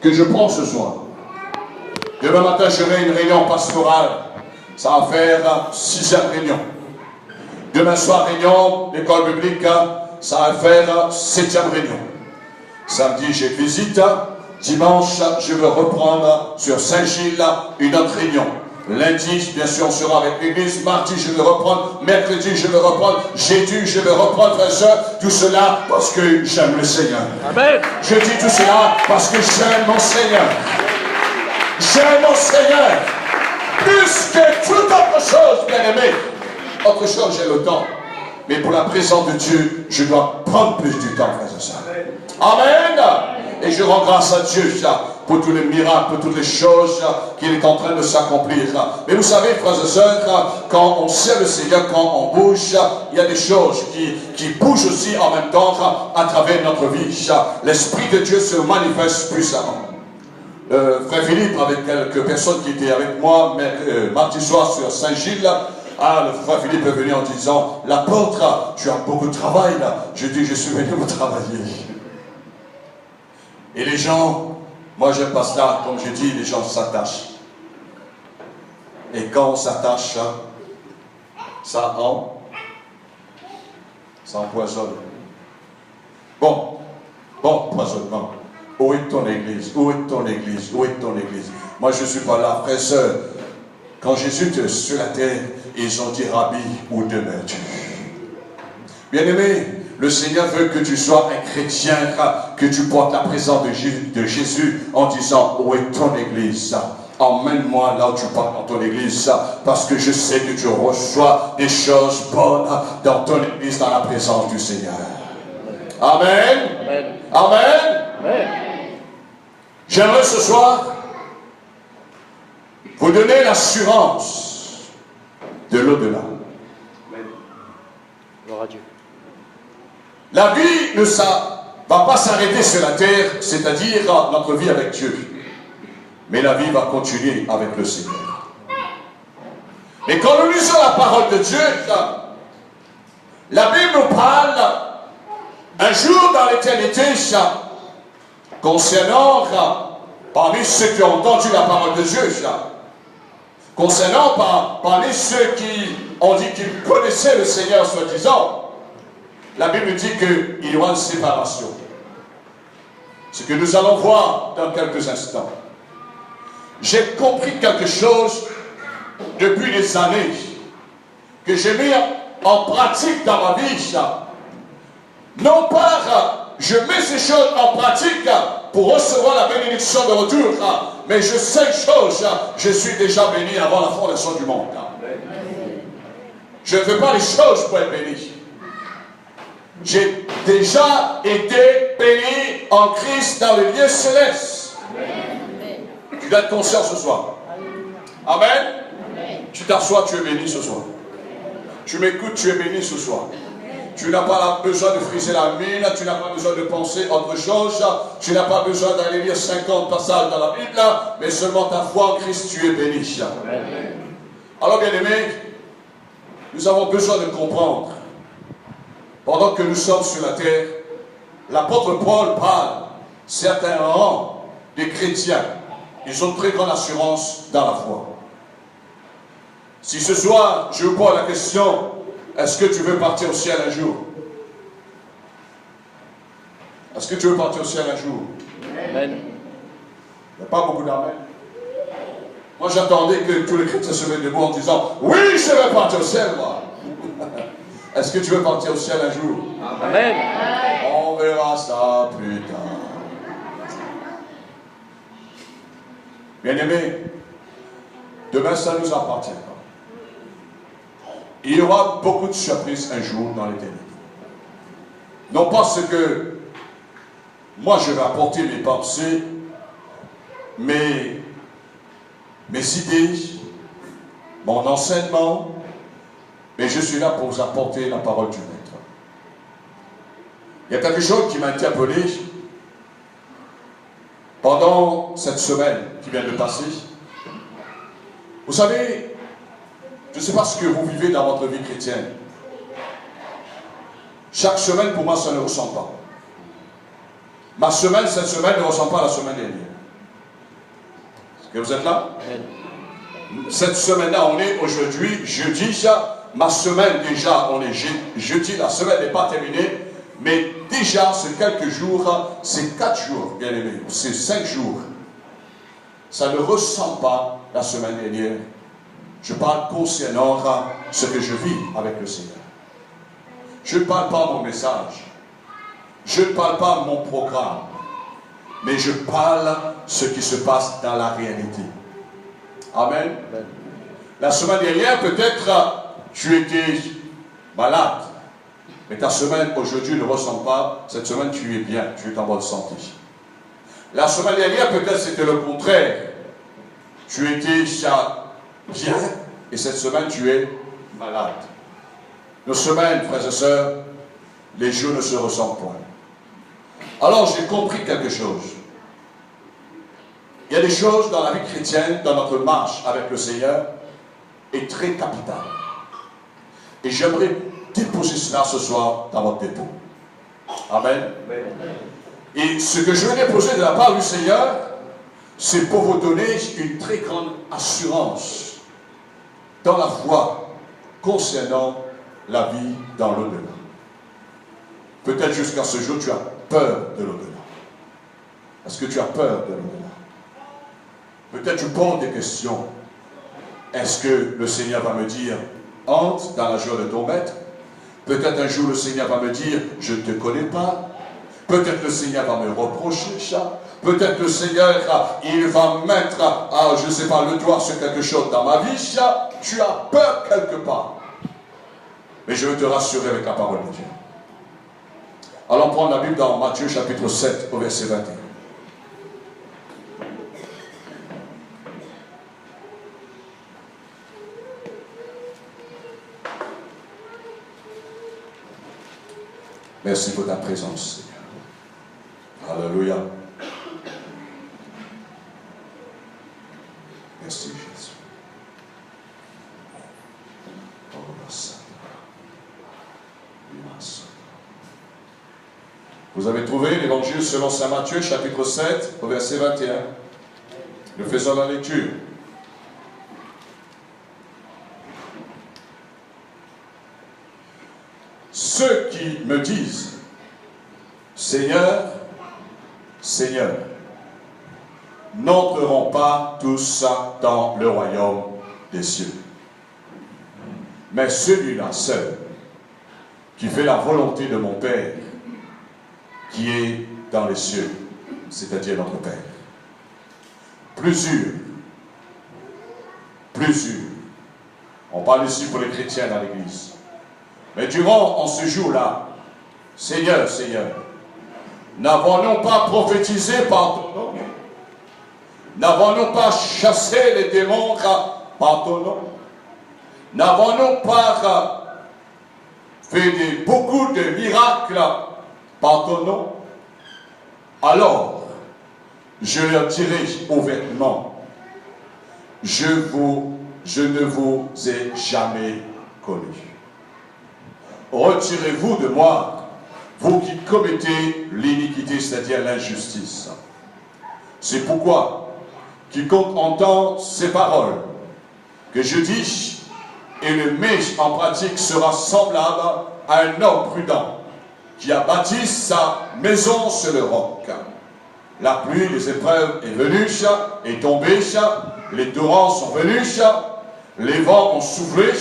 que je prends ce soir. Demain matin, j'aurai une réunion pastorale. Ça va faire 6e réunion. Demain soir, réunion d'école biblique. Ça va faire 7e réunion. Samedi, j'ai visite. Dimanche, je vais reprendre sur Saint-Gilles une autre réunion. Lundi, bien sûr, on sera avec l'église. Mardi, je vais reprendre. Mercredi, je vais reprendre. Jeudi, je vais reprendre, frères et sœurs. Tout cela parce que j'aime le Seigneur. Amen. Je dis tout cela parce que j'aime mon Seigneur. J'aime mon Seigneur. Plus que toute autre chose, bien aimé. Autre chose, j'ai le temps. Mais pour la présence de Dieu, je dois prendre plus du temps, frères et sœurs. Amen. Et je rends grâce à Dieu pour tous les miracles, pour toutes les choses qu'il est en train de s'accomplir. Mais vous savez, frères et sœurs, quand on sert le Seigneur, quand on bouge, il y a des choses qui bougent aussi en même temps à travers notre vie. L'Esprit de Dieu se manifeste puissamment. Frère Philippe, avec quelques personnes qui étaient avec moi mardi soir sur Saint-Gilles, le frère Philippe est venu en disant, l'apôtre, tu as beaucoup de travail là. Je dis, je suis venu vous travailler. Et les gens, moi j'aime pas cela, comme je dis, les gens s'attachent. Et quand on s'attache, ça empoisonne. Bon, empoisonnement. Où est ton église? Où est ton église? Où est ton église? Moi je ne suis pas là, frère et sœur. Quand Jésus était sur la terre, ils ont dit, Rabbi, où demeures-tu? Bien-aimé, le Seigneur veut que tu sois un chrétien, que tu portes la présence de Jésus en disant, où est ton église? Emmène-moi là où tu pars dans ton église, parce que je sais que tu reçois des choses bonnes dans ton église, dans la présence du Seigneur. Amen. Amen. Amen. Amen. J'aimerais ce soir vous donner l'assurance de l'au-delà. Gloire à Dieu. La vie ne va pas s'arrêter sur la terre, c'est-à-dire notre vie avec Dieu. Mais la vie va continuer avec le Seigneur. Mais quand nous lisons la parole de Dieu, la Bible nous parle un jour dans l'éternité concernant, parmi ceux qui ont entendu la parole de Dieu, concernant parmi ceux qui ont dit qu'ils connaissaient le Seigneur soi-disant, la Bible dit qu'il y aura une séparation. Ce que nous allons voir dans quelques instants. J'ai compris quelque chose depuis des années que j'ai mis en pratique dans ma vie. Non pas je mets ces choses en pratique pour recevoir la bénédiction de retour, mais je sais une chose, je suis déjà béni avant la fondation du monde. Je ne fais pas les choses pour être béni. J'ai déjà été béni en Christ dans le lieu céleste. Tu dois être conscient ce soir. Amen. Tu t'assois, tu es béni ce soir. Tu m'écoutes, tu es béni ce soir. Tu n'as pas besoin de friser la mine, tu n'as pas besoin de penser autre chose, tu n'as pas besoin d'aller lire 50 passages dans la Bible, mais seulement ta foi en Christ, tu es béni. Alors bien aimés, nous avons besoin de comprendre. Pendant que nous sommes sur la terre, l'apôtre Paul parle certains rangs des chrétiens. Ils ont une très grande assurance dans la foi. Si ce soir, je vous pose la question, est-ce que tu veux partir au ciel un jour? Est-ce que tu veux partir au ciel un jour? Amen. Il n'y a pas beaucoup d'amen. Moi, j'attendais que tous les chrétiens se mettent debout en disant, oui, je vais partir au ciel, moi. Est-ce que tu veux partir au ciel un jour? Amen. On verra ça plus tard. Bien-aimés, demain, ça ne nous appartient pas. Il y aura beaucoup de surprises un jour dans l'éternité. Non pas ce que moi je vais apporter mes pensées, mes idées, mon enseignement, mais je suis là pour vous apporter la parole du Maître. Il y a quelque chose qui m'a interpellé pendant cette semaine qui vient de passer. Vous savez, je ne sais pas ce que vous vivez dans votre vie chrétienne. Chaque semaine, pour moi, ça ne ressemble pas. Ma semaine, cette semaine, ne ressemble pas à la semaine dernière. Et vous êtes là? Cette semaine-là, on est aujourd'hui jeudi. Ma semaine déjà, on est jeudi. La semaine n'est pas terminée. Mais déjà, c'est quelques jours, c'est 4 jours, bien aimé. C'est 5 jours. Ça ne ressemble pas la semaine dernière. Je parle concernant ce que je vis avec le Seigneur. Je ne parle pas mon message. Je ne parle pas mon programme. Mais je parle ce qui se passe dans la réalité. Amen. Amen. La semaine dernière, peut-être, tu étais malade. Mais ta semaine aujourd'hui ne ressemble pas. Cette semaine, tu es bien. Tu es en bonne santé. La semaine dernière, peut-être, c'était le contraire. Tu étais bien. Et cette semaine, tu es malade. Nos semaines, frères et sœurs, les jours ne se ressemblent point. Alors, j'ai compris quelque chose. Il y a des choses dans la vie chrétienne, dans notre marche avec le Seigneur, est très capitale. Et j'aimerais déposer cela ce soir dans votre dépôt. Amen. Et ce que je vais déposer de la part du Seigneur, c'est pour vous donner une très grande assurance dans la foi concernant la vie dans l'au-delà. Peut-être jusqu'à ce jour, tu as peur de l'au-delà. Est-ce que tu as peur de l'au-delà? Peut-être tu poses des questions. Est-ce que le Seigneur va me dire, entre dans la joie de ton maître? Peut-être un jour le Seigneur va me dire, je ne te connais pas. Peut-être le Seigneur va me reprocher ça. Peut-être le Seigneur, il va mettre, je ne sais pas, le doigt sur quelque chose dans ma vie. Ça, tu as peur quelque part. Mais je veux te rassurer avec la parole de Dieu. Allons prendre la Bible dans Matthieu chapitre 7 au verset 21. Merci pour ta présence, Seigneur. Alléluia. Merci, Jésus. Vous avez trouvé l'évangile selon saint Matthieu, chapitre 7, au verset 21. Nous faisons la lecture. Ceux qui me disent, Seigneur, Seigneur, n'entreront pas tous dans le royaume des cieux. Mais celui-là seul, qui fait la volonté de mon Père, qui est dans les cieux, c'est-à-dire notre Père. Plusieurs. On parle ici pour les chrétiens dans l'Église. Mais durant, en ce jour-là, Seigneur, Seigneur, n'avons-nous pas prophétisé par ton nom? N'avons-nous pas chassé les démons par ton nom? N'avons-nous pas fait beaucoup de miracles par ton nom? Alors, je leur dirai ouvertement, je ne vous ai jamais connus. Retirez-vous de moi, vous qui commettez l'iniquité, c'est-à-dire l'injustice. C'est pourquoi, quiconque entend ces paroles que je dis et le met en pratique sera semblable à un homme prudent qui a bâti sa maison sur le roc. La pluie des épreuves est venue, est tombée, les torrents sont venus, les vents ont soufflé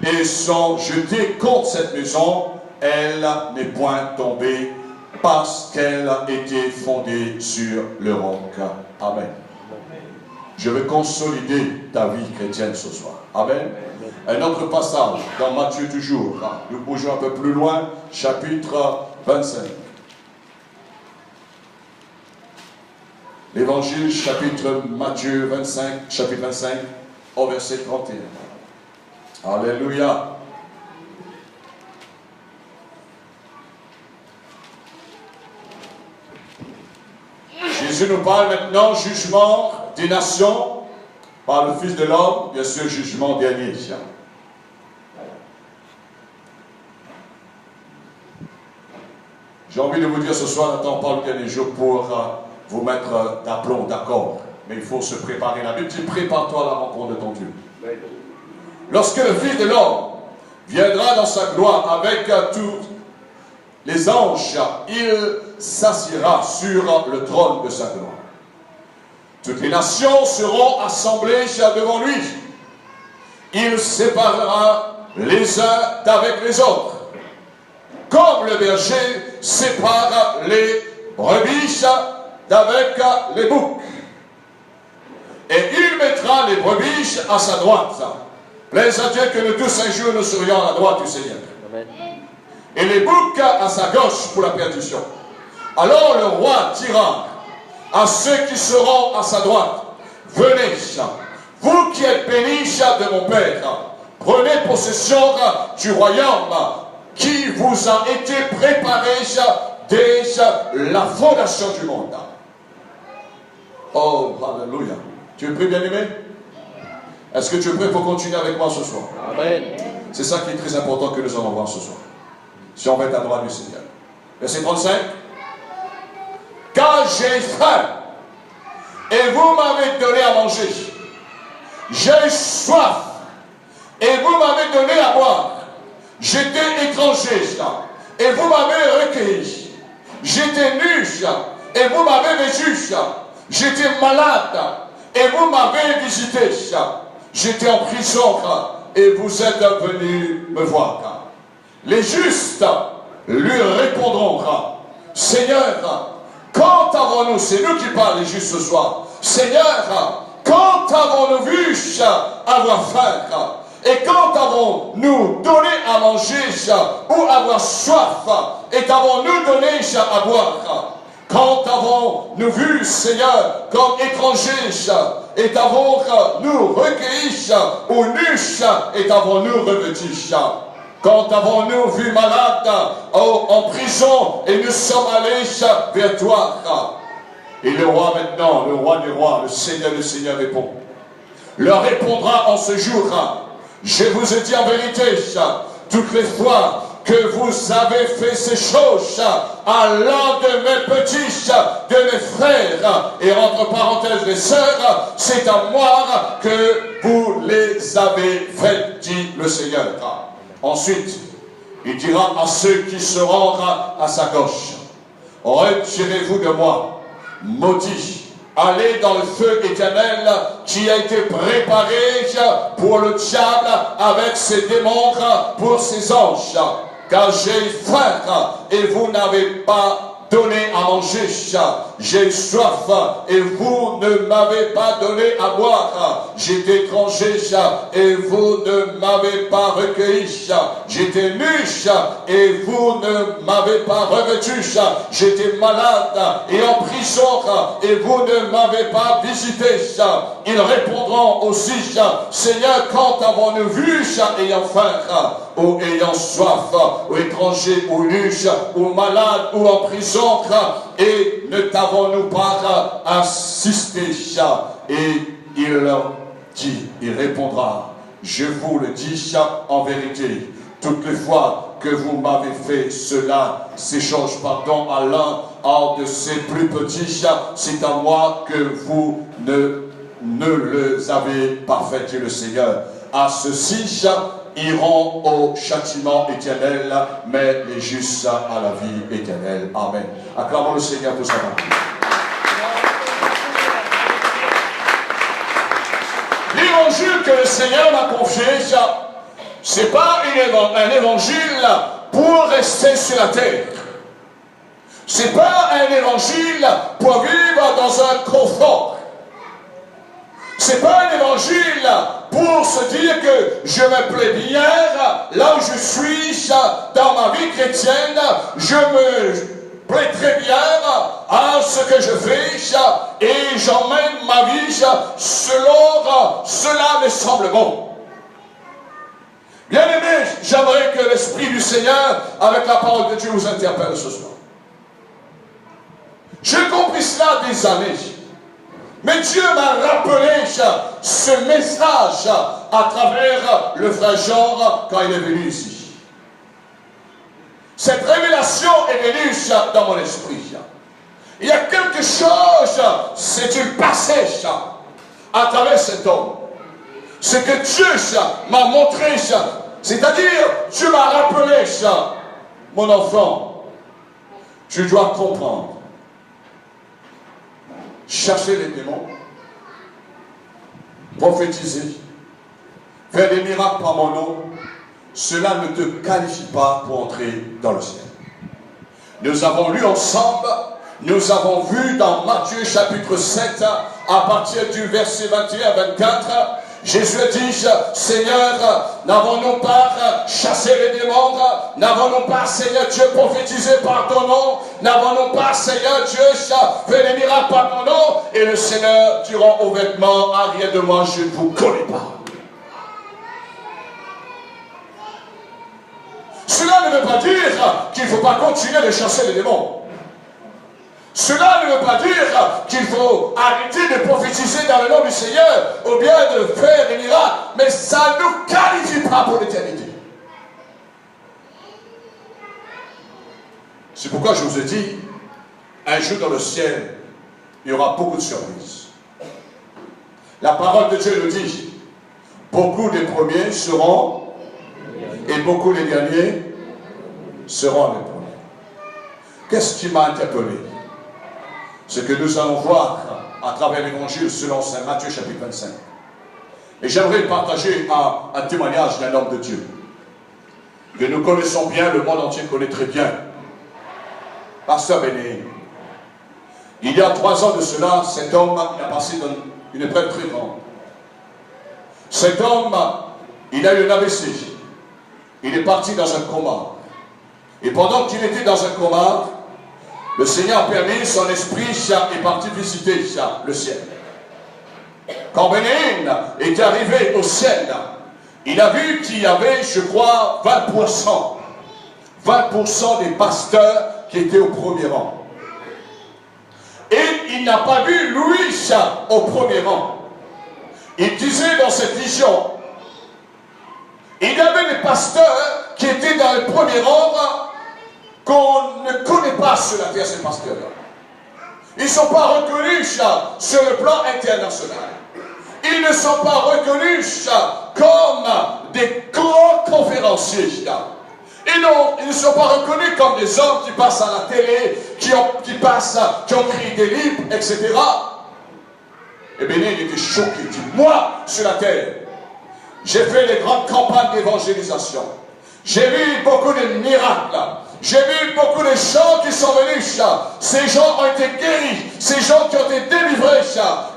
et sont jetés contre cette maison. Elle n'est point tombée parce qu'elle a été fondée sur le roc. Amen. Je veux consolider ta vie chrétienne ce soir. Amen. Un autre passage dans Matthieu toujours. Nous bougeons un peu plus loin, chapitre 25. L'évangile, chapitre Matthieu 25, chapitre 25, au verset 31. Alléluia. Jésus nous parle maintenant jugement des nations par le Fils de l'homme, bien sûr jugement dernier. J'ai envie de vous dire ce soir, n'attends pas le dernier jour pour vous mettre d'aplomb, d'accord. Mais il faut se préparer. La Bible dit, prépare-toi à la rencontre de ton Dieu. Lorsque le Fils de l'homme viendra dans sa gloire avec tous les anges, il s'assiera sur le trône de sa gloire. Toutes les nations seront assemblées devant lui. Il séparera les uns d'avec les autres, comme le berger sépare les brebis d'avec les boucs. Et il mettra les brebis à sa droite. Plaise à Dieu que nous tous un jour nous serions à la droite du Seigneur. Amen. Et les boucs à sa gauche pour la perdition. Alors le roi dira à ceux qui seront à sa droite, venez, vous qui êtes bénis de mon Père, prenez possession du royaume qui vous a été préparé dès la fondation du monde. Oh, alléluia. Tu es prêt, bien-aimé? Est-ce que tu es prêt pour continuer avec moi ce soir? Amen. C'est ça qui est très important que nous allons voir ce soir. Si on va être à droite du Seigneur. Verset 35. Car j'ai faim, et vous m'avez donné à manger. J'ai soif, et vous m'avez donné à boire. J'étais étranger, et vous m'avez recueilli. J'étais nu, et vous m'avez vêtu. J'étais malade, et vous m'avez visité. J'étais en prison, et vous êtes venus me voir. Les justes lui répondront, Seigneur, quand avons-nous, c'est nous qui parlons les justes ce soir, Seigneur, quand avons-nous vu avoir faim? Et quand avons-nous donné à manger ou avoir soif? Et avons-nous donné à boire? Quand avons-nous vu, Seigneur, comme étrangers? Et avons-nous recueillis ou nus? Et avons-nous revêtus? Quand avons-nous vu malade en prison et nous sommes allés vers toi? Et le roi maintenant, le roi des rois, le Seigneur répond. Leur répondra en ce jour, je vous ai dit en vérité, toutes les fois que vous avez fait ces choses à l'un de mes petits, de mes frères, et entre parenthèses les sœurs, c'est à moi que vous les avez faites, dit le Seigneur. Ensuite, il dira à ceux qui seront à sa gauche, retirez-vous de moi, maudits, allez dans le feu éternel qui a été préparé pour le diable avec ses démons, pour ses anges. Car j'ai faim et vous n'avez pas donné à manger. J'ai soif et vous ne m'avez pas donné à boire. J'étais étranger et vous ne m'avez pas recueilli. J'étais nu et vous ne m'avez pas revêtu. J'étais malade et en prison et vous ne m'avez pas visité. Ils répondront aussi, Seigneur, quand avons-nous vu ayant faim ou ayant soif, ou étranger, ou nu, ou malade, ou en prison, et ne t'avons-nous pas assisté? Et il leur dit, il répondra, je vous le dis en vérité, toutes les fois que vous m'avez fait cela, ces choses, pardon, à l'un de ces plus petits, c'est à moi que vous ne les avez pas fait, dit le Seigneur. À ceux-ci iront au châtiment éternel, mais les justes à la vie éternelle. Amen. Acclamons le Seigneur pour sa bonté. L'évangile que le Seigneur m'a confié, ce n'est pas un évangile pour rester sur la terre. Ce n'est pas un évangile pour vivre dans un confort. Ce n'est pas un évangile pour se dire que je me plais bien là où je suis dans ma vie chrétienne, je me plais très bien à ce que je fais et j'emmène ma vie selon cela me semble bon. Bien aimé, j'aimerais que l'Esprit du Seigneur avec la parole de Dieu vous interpelle ce soir. J'ai compris cela des années. Mais Dieu m'a rappelé ce message à travers le frère Jean quand il est venu ici. Cette révélation est venue dans mon esprit. Il y a quelque chose, c'est du passé à travers cet homme. Ce que Dieu m'a montré, c'est-à-dire Dieu m'a rappelé mon enfant, tu dois comprendre. Chasser les démons, prophétiser, faire des miracles par mon nom, cela ne te qualifie pas pour entrer dans le ciel. Nous avons lu ensemble, nous avons vu dans Matthieu chapitre 7, à partir du verset 21 à 24, Jésus dit, Seigneur, n'avons-nous pas chassé les démons? N'avons-nous pas, Seigneur Dieu, prophétisé par ton nom? N'avons-nous pas, Seigneur Dieu, fait des miracles par ton nom? Et le Seigneur dira aux vêtements, arrière de moi, je ne vous connais pas. Cela ne veut pas dire qu'il ne faut pas continuer de chasser les démons. Cela ne veut pas dire qu'il faut arrêter de prophétiser dans le nom du Seigneur ou bien de faire des miracles, mais ça ne nous qualifie pas pour l'éternité. C'est pourquoi je vous ai dit, un jour dans le ciel, il y aura beaucoup de surprises. La parole de Dieu nous dit, beaucoup des premiers seront et beaucoup les derniers seront les premiers. Qu'est-ce qui m'a interpellé? Ce que nous allons voir à travers l'évangile selon Saint Matthieu chapitre 25. Et j'aimerais partager un témoignage d'un homme de Dieu que nous connaissons bien, le monde entier connaît très bien. Pasteur Bénéine. Il y a 3 ans de cela, cet homme il a passé dans une épreuve très grande. Cet homme, il a eu un AVC. Il est parti dans un coma. Et pendant qu'il était dans un coma, le Seigneur a permis, son esprit est parti visiter le ciel. Quand Bénéine est arrivé au ciel, il a vu qu'il y avait, je crois, 20% des pasteurs qui étaient au premier rang. Et il n'a pas vu lui au premier rang. Il disait dans cette vision, il y avait des pasteurs qui étaient dans le premier rang qu'on ne connaît pas sur la terre, ces pasteurs-là. Ils ne sont pas reconnus sur le plan international. Ils ne sont pas reconnus comme des grands conférenciers. Ils ne sont pas reconnus comme des hommes qui passent à la télé, qui ont écrit des livres, etc. Et Bénin, il était choqué. Il dit, moi, sur la terre, j'ai fait des grandes campagnes d'évangélisation. J'ai vu beaucoup de miracles. J'ai vu beaucoup de gens qui sont venus. Ces gens ont été guéris. Ces gens qui ont été délivrés.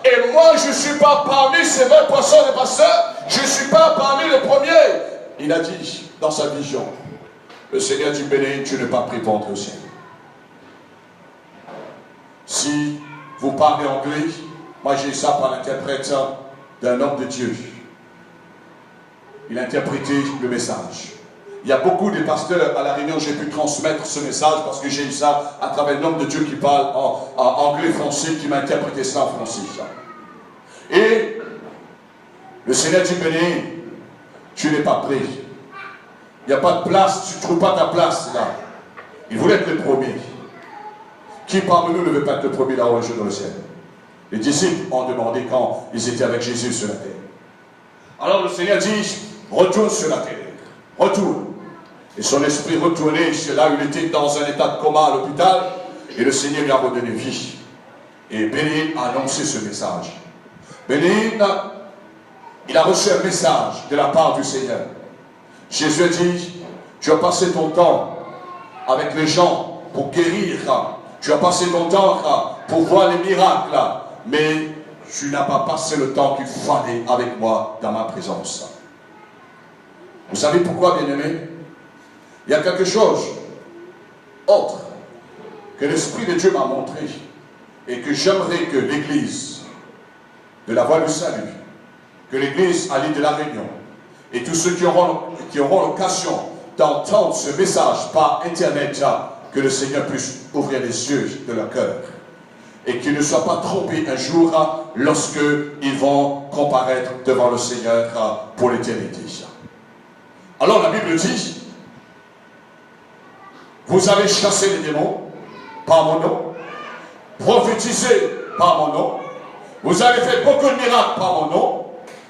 Et moi, je ne suis pas parmi ces 20% de pasteurs. Je ne suis pas parmi les premiers. Il a dit dans sa vision, le Seigneur dit, Béné, tu n'es pas pris pour entrer au ciel. Si vous parlez anglais, moi j'ai ça par l'interprète d'un homme de Dieu. Il a interprété le message. Il y a beaucoup de pasteurs à la réunion, j'ai pu transmettre ce message parce que j'ai eu ça à travers l'homme de Dieu qui parle en anglais-français, qui m'a interprété ça en français. Et le Seigneur dit, Béné, tu n'es pas prêt. Il n'y a pas de place, tu ne trouves pas ta place là. Il voulait être le premier. Qui parmi nous ne veut pas être le premier là-haut un jour dans le ciel? Les disciples ont demandé quand ils étaient avec Jésus sur la terre. Alors le Seigneur dit, retourne sur la terre. Retourne. Et son esprit retourné, c'est là où il était dans un état de coma à l'hôpital, et le Seigneur lui a redonné vie. Et Bénin a annoncé ce message. Bénin, il a reçu un message de la part du Seigneur. Jésus dit, tu as passé ton temps avec les gens pour guérir, tu as passé ton temps pour voir les miracles, mais tu n'as pas passé le temps qu'il fallait avec moi dans ma présence. Vous savez pourquoi, bien-aimés? Il y a quelque chose autre que l'Esprit de Dieu m'a montré et que j'aimerais que l'Église de la Voie du Salut, que l'Église à l'île de la Réunion et tous ceux qui auront l'occasion d'entendre ce message par Internet, que le Seigneur puisse ouvrir les yeux de leur cœur et qu'ils ne soient pas trompés un jour lorsque ils vont comparaître devant le Seigneur pour l'éternité. Alors la Bible dit, vous avez chassé les démons par mon nom, prophétisé par mon nom. Vous avez fait beaucoup de miracles par mon nom.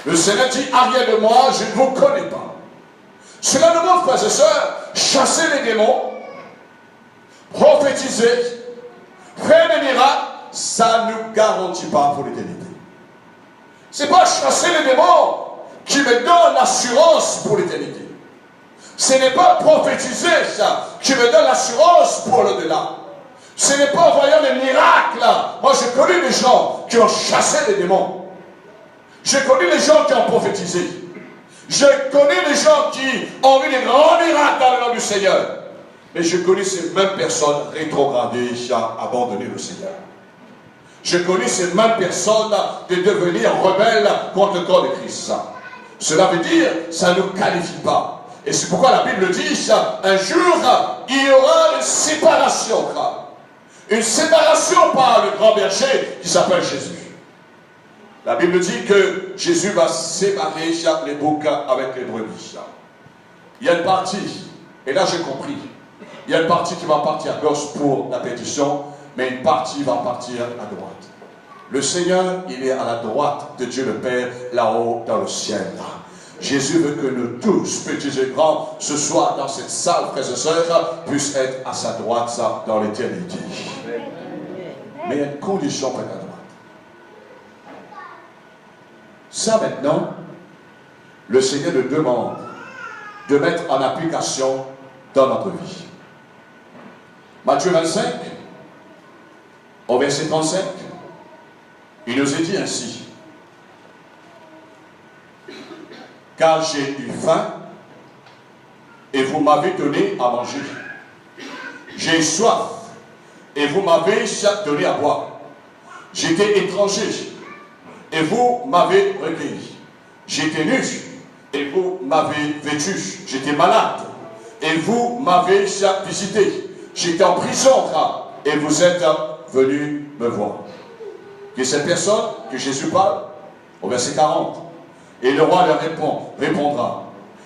Le Seigneur dit, arrière de moi, je ne vous connais pas. Cela demande, frères et sœurs, chasser les démons, prophétiser, faire des miracles, ça ne nous garantit pas pour l'éternité. Ce n'est pas chasser les démons qui me donne l'assurance pour l'éternité. Ce n'est pas prophétiser ça qui me donne l'assurance pour l'au-delà. Ce n'est pas en voyant des miracles. Moi, j'ai connu des gens qui ont chassé les démons. J'ai connu des gens qui ont prophétisé. J'ai connu des gens qui ont eu des grands miracles dans le nom du Seigneur. Mais j'ai connu ces mêmes personnes rétrogradées qui ont abandonné le Seigneur. J'ai connu ces mêmes personnes de devenir rebelles contre le corps de Christ. Cela veut dire, ça ne nous qualifie pas. Et c'est pourquoi la Bible dit, un jour, il y aura une séparation. Une séparation par le grand berger qui s'appelle Jésus. La Bible dit que Jésus va séparer les boucs avec les brebis. Il y a une partie, et là j'ai compris, il y a une partie qui va partir à gauche pour la perdition, mais une partie va partir à droite. Le Seigneur, il est à la droite de Dieu le Père, là-haut dans le ciel. Jésus veut que nous tous, petits et grands, ce soir dans cette salle, frères et sœurs, puissent être à sa droite dans l'éternité. Mais il y a une condition pour être à droite. Ça maintenant, le Seigneur nous demande de mettre en application dans notre vie. Matthieu 25, au verset 35, il nous est dit ainsi. Car j'ai eu faim et vous m'avez donné à manger. J'ai eu soif et vous m'avez donné à boire. J'étais étranger et vous m'avez recueilli. J'étais nu et vous m'avez vêtu. J'étais malade et vous m'avez visité. J'étais en prison et vous êtes venus me voir. Que cette personne que Jésus parle, au verset 40, et le roi leur répondra,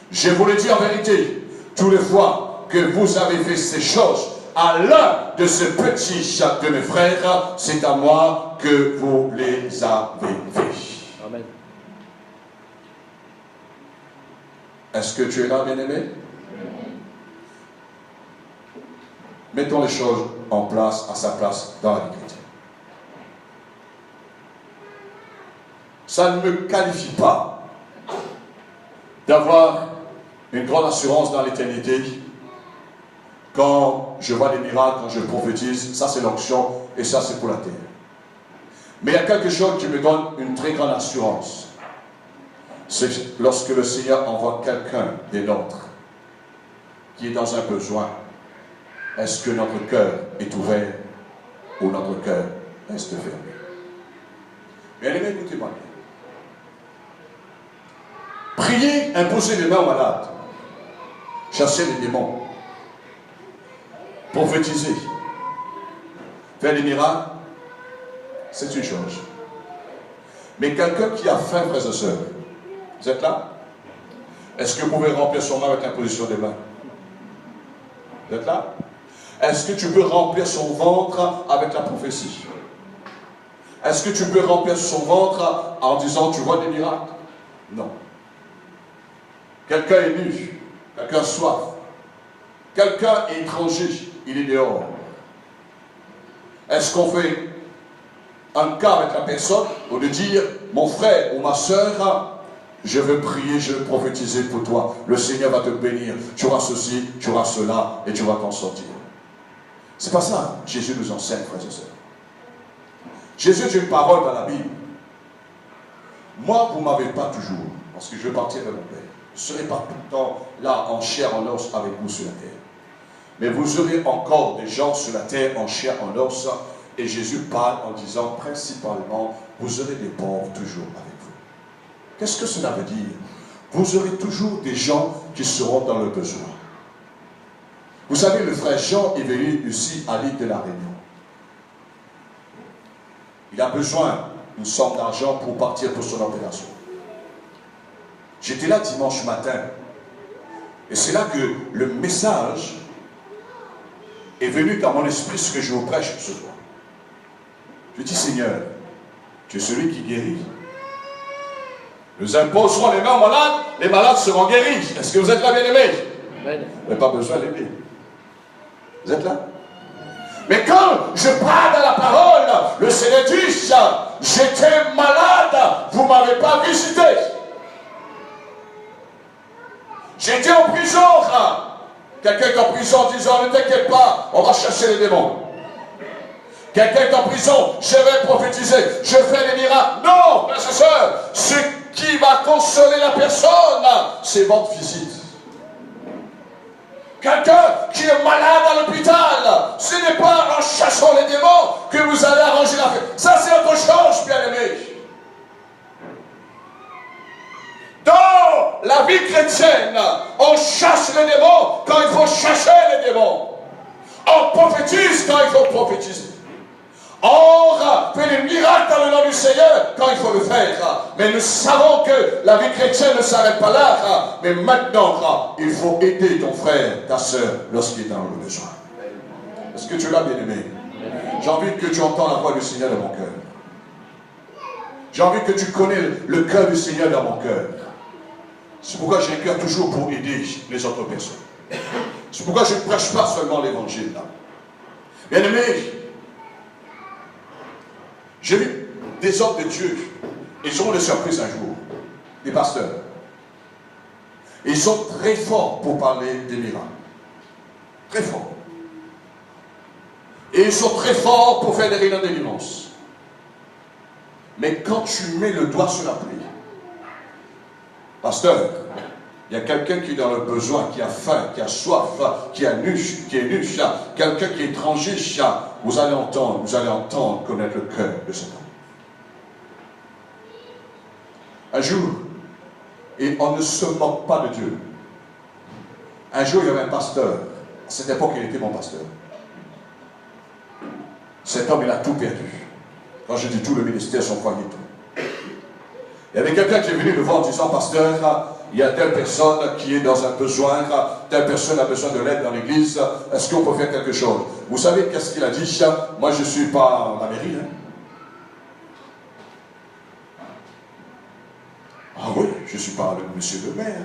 je vous le dis en vérité, tous les fois que vous avez fait ces choses à l'un de ces petits de mes frères, c'est à moi que vous les avez fait. Amen. Est-ce que tu es là, bien-aimé? Mettons les choses en place, à sa place dans la vie. Ça ne me qualifie pas d'avoir une grande assurance dans l'éternité. Quand je vois des miracles, quand je prophétise, ça c'est l'onction et ça c'est pour la terre. Mais il y a quelque chose qui me donne une très grande assurance. C'est lorsque le Seigneur envoie quelqu'un des nôtres qui est dans un besoin. Est-ce que notre cœur est ouvert ou notre cœur reste fermé? Bien-aimés, écoutez-moi. Prier, imposer les mains aux malades, chasser les démons, prophétiser, faire des miracles, c'est une chose. Mais quelqu'un qui a faim, frères et sœurs, vous êtes là? Est-ce que vous pouvez remplir son main avec l'imposition des mains? Vous êtes là? Est-ce que tu peux remplir son ventre avec la prophétie? Est-ce que tu peux remplir son ventre en disant tu vois des miracles? Non. Quelqu'un est nu, quelqu'un a soif, quelqu'un est étranger, il est dehors. Est-ce qu'on fait un cas avec la personne ou de dire mon frère ou ma soeur, je veux prier, je veux prophétiser pour toi, le Seigneur va te bénir, tu auras ceci, tu auras cela et tu vas t'en sortir. C'est pas ça, Jésus nous enseigne, frères et sœurs. Jésus dit une parole dans la Bible. Moi, vous ne m'avez pas toujours, parce que je vais partir vers mon Père. Je ne serai pas tout le temps là en chair, en os avec vous sur la terre. Mais vous aurez encore des gens sur la terre en chair, en os. Et Jésus parle en disant principalement, vous aurez des pauvres toujours avec vous. Qu'est-ce que cela veut dire? Vous aurez toujours des gens qui seront dans le besoin. Vous savez, le frère Jean est venu ici à l'île de la Réunion. Il a besoin d'une somme d'argent pour partir pour son opération. J'étais là dimanche matin. Et c'est là que le message est venu dans mon esprit, ce que je vous prêche ce soir. Je dis, Seigneur, tu es celui qui guérit. Nous imposerons les mains aux malades, les malades seront guéris. Est-ce que vous êtes là, bien-aimés? Vous n'avez pas besoin d'aimer. Vous êtes là? Mais quand je parle de la parole, le Seigneur dit, j'étais malade, vous ne m'avez pas visité. J'étais en prison. Quelqu'un est en prison en disant, ne t'inquiète pas, on va chasser les démons. Quelqu'un est en prison, je vais prophétiser, je fais des miracles. Non, frères et sœurs, ce qui va consoler la personne, c'est votre visite. Quelqu'un qui est malade à l'hôpital, ce n'est pas en chassant les démons que vous allez arranger la fête. Ça, c'est autre chose, bien-aimé. Dans la vie chrétienne, on chasse les démons quand il faut chasser les démons. On prophétise quand il faut prophétiser. On fait des miracles dans le nom du Seigneur quand il faut le faire. Mais nous savons que la vie chrétienne ne s'arrête pas là. Mais maintenant, il faut aider ton frère, ta soeur, lorsqu'il est dans le besoin. Est-ce que tu l'as, bien-aimé? J'ai envie que tu entends la voix du Seigneur dans mon cœur. J'ai envie que tu connais le cœur du Seigneur dans mon cœur. C'est pourquoi j'ai un cœur toujours pour aider les autres personnes. C'est pourquoi je ne prêche pas seulement l'évangile. Bien-aimé, j'ai vu des hommes de Dieu, ils ont des surprises un jour, des pasteurs. Ils sont très forts pour parler des miracles. Très forts. Et ils sont très forts pour faire des réunions de délivrance. Mais quand tu mets le doigt sur la plaie, pasteur, il y a quelqu'un qui est dans le besoin, qui a faim, qui a soif, qui est nu, quelqu'un qui est étranger, vous allez entendre connaître le cœur de cet homme. Un jour, et on ne se moque pas de Dieu. Un jour, il y avait un pasteur. À cette époque, il était mon pasteur. Cet homme, il a tout perdu. Quand je dis tout, le ministère, son foyer, tout. Il y avait quelqu'un qui est venu le voir en disant, pasteur, il y a telle personne qui est dans un besoin, telle personne a besoin de l'aide dans l'église, est-ce qu'on peut faire quelque chose? Vous savez qu'est-ce qu'il a dit? Moi, je ne suis pas la mairie. Ah oui, je ne suis pas le monsieur le maire.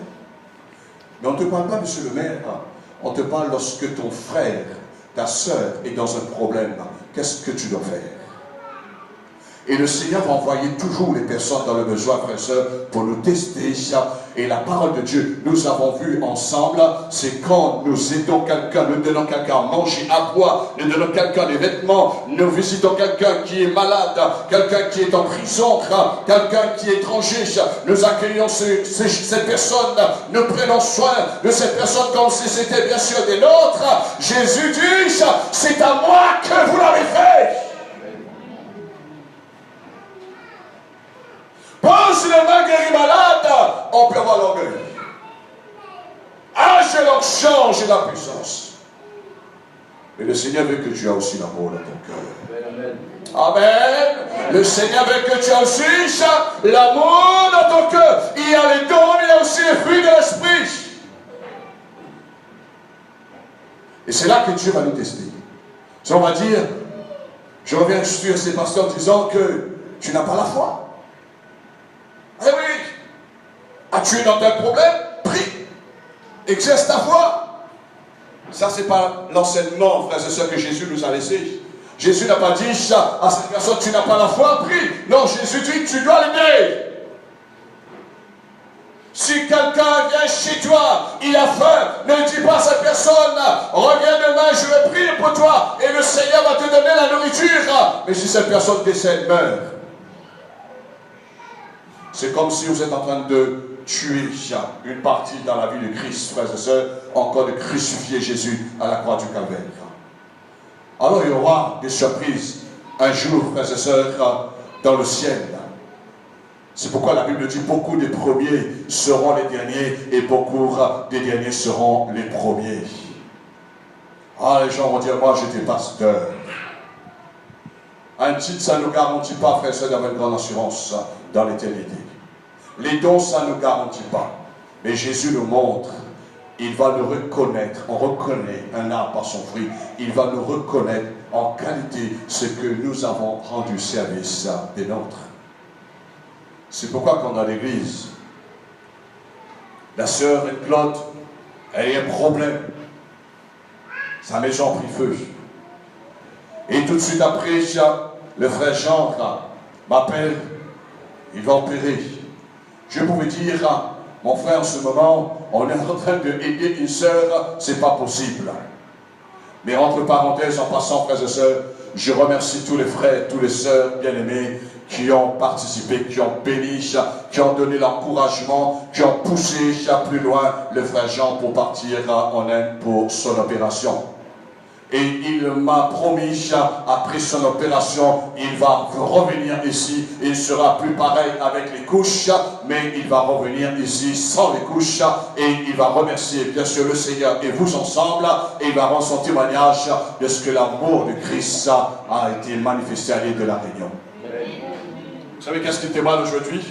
Mais on ne te parle pas, monsieur le maire. On te parle lorsque ton frère, ta soeur est dans un problème. Qu'est-ce que tu dois faire? Et le Seigneur va envoyer toujours les personnes dans le besoin, frères et sœurs, pour nous tester. Et la parole de Dieu, nous avons vu ensemble, c'est quand nous aidons quelqu'un, nous donnons quelqu'un à manger, à boire, nous donnons quelqu'un des vêtements, nous visitons quelqu'un qui est malade, quelqu'un qui est en prison, quelqu'un qui est étranger, nous accueillons cette personne, nous prenons soin de cette personne comme si c'était bien sûr des nôtres. Jésus dit, c'est à moi que vous l'avez fait. Pose les mains guéris malades, on peut avoir l'orgueil. Ah, j'ai l'onction, j'ai la puissance. Mais le Seigneur veut que tu aies aussi l'amour dans ton cœur. Amen. Le Seigneur veut que tu aies aussi l'amour dans ton cœur. Il y a les dons, il y a aussi les fruits de l'esprit. Et c'est là que Dieu va nous tester. Si on va dire, je reviens sur ces pasteurs en disant que tu n'as pas la foi. Eh oui, as-tu dans tel problème? Prie. Exerce ta foi. Ça, c'est pas l'enseignement, frères et sœurs, que Jésus nous a laissé. Jésus n'a pas dit à cette personne, tu n'as pas la foi, prie. Non, Jésus dit, tu dois l'aider. Si quelqu'un vient chez toi, il a faim, ne dis pas à cette personne, reviens demain, je vais prier pour toi, et le Seigneur va te donner la nourriture. Mais si cette personne décède, meurt. C'est comme si vous êtes en train de tuer une partie dans la vie de Christ, frères et sœurs, encore de crucifier Jésus à la croix du Calvaire. Alors il y aura des surprises un jour, frères et sœurs, dans le ciel. C'est pourquoi la Bible dit beaucoup des premiers seront les derniers et beaucoup des derniers seront les premiers. Ah, les gens vont dire, moi j'étais pasteur. Un titre, ça ne nous garantit pas, frères et sœurs, d'avoir une grande assurance dans l'éternité. Les dons, ça ne nous garantit pas. Mais Jésus nous montre, il va nous reconnaître. On reconnaît un arbre par son fruit. Il va nous reconnaître en qualité ce que nous avons rendu service des nôtres. C'est pourquoi quand dans l'église, la sœur Claude, elle a eu un problème. Sa maison a pris feu. Et tout de suite après, le frère Jean m'appelle, il va opérer. Je pouvais dire, mon frère, en ce moment, on est en train d'aider une sœur, c'est pas possible. Mais entre parenthèses, en passant, frères et sœurs, je remercie tous les frères, tous les sœurs bien-aimés qui ont participé, qui ont béni, qui ont donné l'encouragement, qui ont poussé plus loin le frère Jean pour partir en Inde pour son opération. Et il m'a promis, après son opération, il va revenir ici. Il ne sera plus pareil avec les couches, mais il va revenir ici sans les couches. Et il va remercier bien sûr le Seigneur et vous ensemble. Et il va rendre son témoignage de ce que l'amour de Christ a été manifesté à l'île de la Réunion. Vous savez qu'est-ce qu'il témoigne aujourd'hui?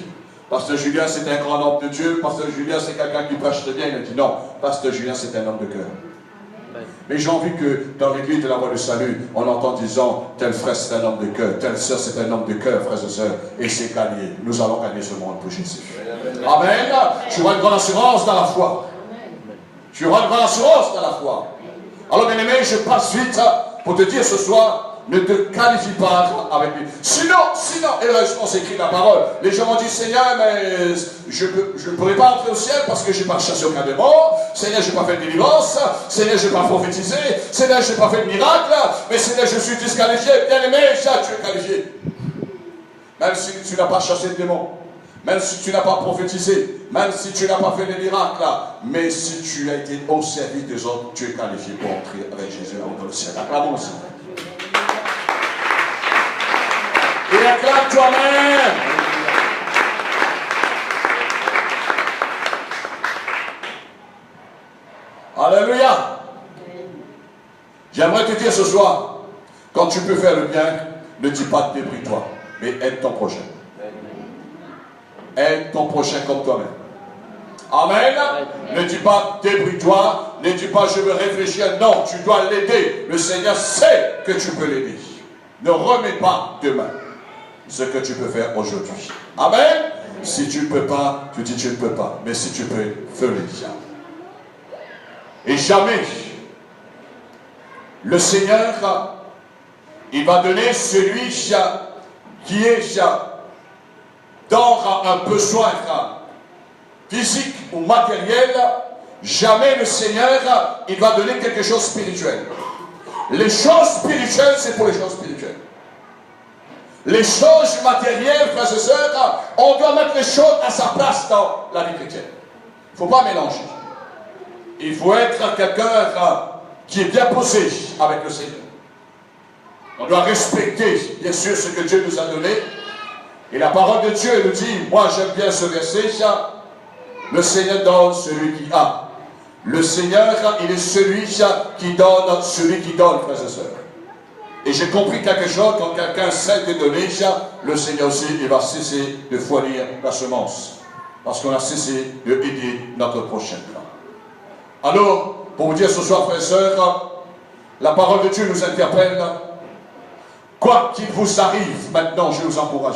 Pasteur Julien, c'est un grand homme de Dieu. Pasteur Julien, c'est quelqu'un qui prêche très bien. Il a dit non. Pasteur Julien, c'est un homme de cœur. Mais j'ai envie que dans l'église de la Voie du Salut, on entend disant, tel frère c'est un homme de cœur, telle sœur c'est un homme de cœur, frères et sœurs, et c'est gagné. Nous allons gagner ce monde pour Jésus. Amen. Tu auras une grande assurance dans la foi. Tu auras une grande assurance dans la foi. Alors bien aimé, je passe vite pour te dire ce soir, ne te qualifie pas avec lui. Sinon, et là je pense écrit la parole, les gens m'ont dit, Seigneur, mais je ne pourrai pas entrer au ciel parce que je n'ai pas chassé aucun démon, Seigneur, je n'ai pas fait de délivrance, Seigneur, je n'ai pas prophétisé, Seigneur, je n'ai pas fait de miracle, mais Seigneur, je suis disqualifié. Bien aimé, ça, tu es qualifié. Même si tu n'as pas chassé de démon, même si tu n'as pas prophétisé, même si tu n'as pas fait de miracles, mais si tu as été au service des autres, tu es qualifié pour entrer avec Jésus dans le ciel. Acclamons aussi. Et acclame toi-même. Alléluia. J'aimerais te dire ce soir, quand tu peux faire le bien, ne dis pas débrouille-toi, mais aide ton prochain. Aide ton prochain comme toi-même. Amen. Ne dis pas débrouille-toi, ne dis pas je veux réfléchir. Non, tu dois l'aider. Le Seigneur sait que tu peux l'aider. Ne remets pas demain ce que tu peux faire aujourd'hui. Amen. Si tu ne peux pas, tu dis tu ne peux pas. Mais si tu peux, fais-le. Et jamais, le Seigneur, il va donner celui qui est dans un besoin physique ou matériel. Jamais le Seigneur, il va donner quelque chose de spirituel. Les choses spirituelles, c'est pour les choses spirituelles. Les choses matérielles, frères et sœurs, on doit mettre les choses à sa place dans la vie chrétienne. Il ne faut pas mélanger. Il faut être quelqu'un qui est bien posé avec le Seigneur. On doit respecter, bien sûr, ce que Dieu nous a donné. Et la parole de Dieu nous dit, moi j'aime bien ce verset, le Seigneur donne celui qui a. Le Seigneur, il est celui qui donne, celui qui donne, frères et sœurs. Et j'ai compris quelque chose, quand quelqu'un sait de donner, le Seigneur aussi, il va cesser de fournir la semence. Parce qu'on a cessé de aider notre prochain. Alors, pour vous dire ce soir, frères et sœurs, la parole de Dieu nous interpelle. Quoi qu'il vous arrive, maintenant, je vous encourage.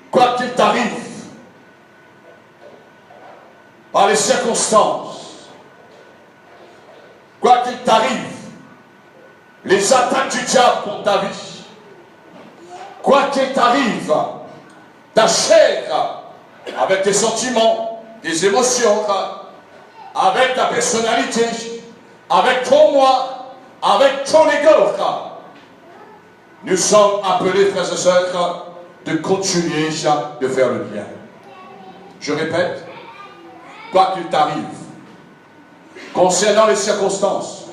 Quoi qu'il t'arrive, par les circonstances, quoi qu'il t'arrive, les attaques du diable contre ta vie, quoi qu'il t'arrive, ta chair, avec tes sentiments, tes émotions, avec ta personnalité, avec ton moi, avec ton ego, nous sommes appelés, frères et sœurs, de continuer de faire le bien. Je répète, quoi qu'il t'arrive, concernant les circonstances,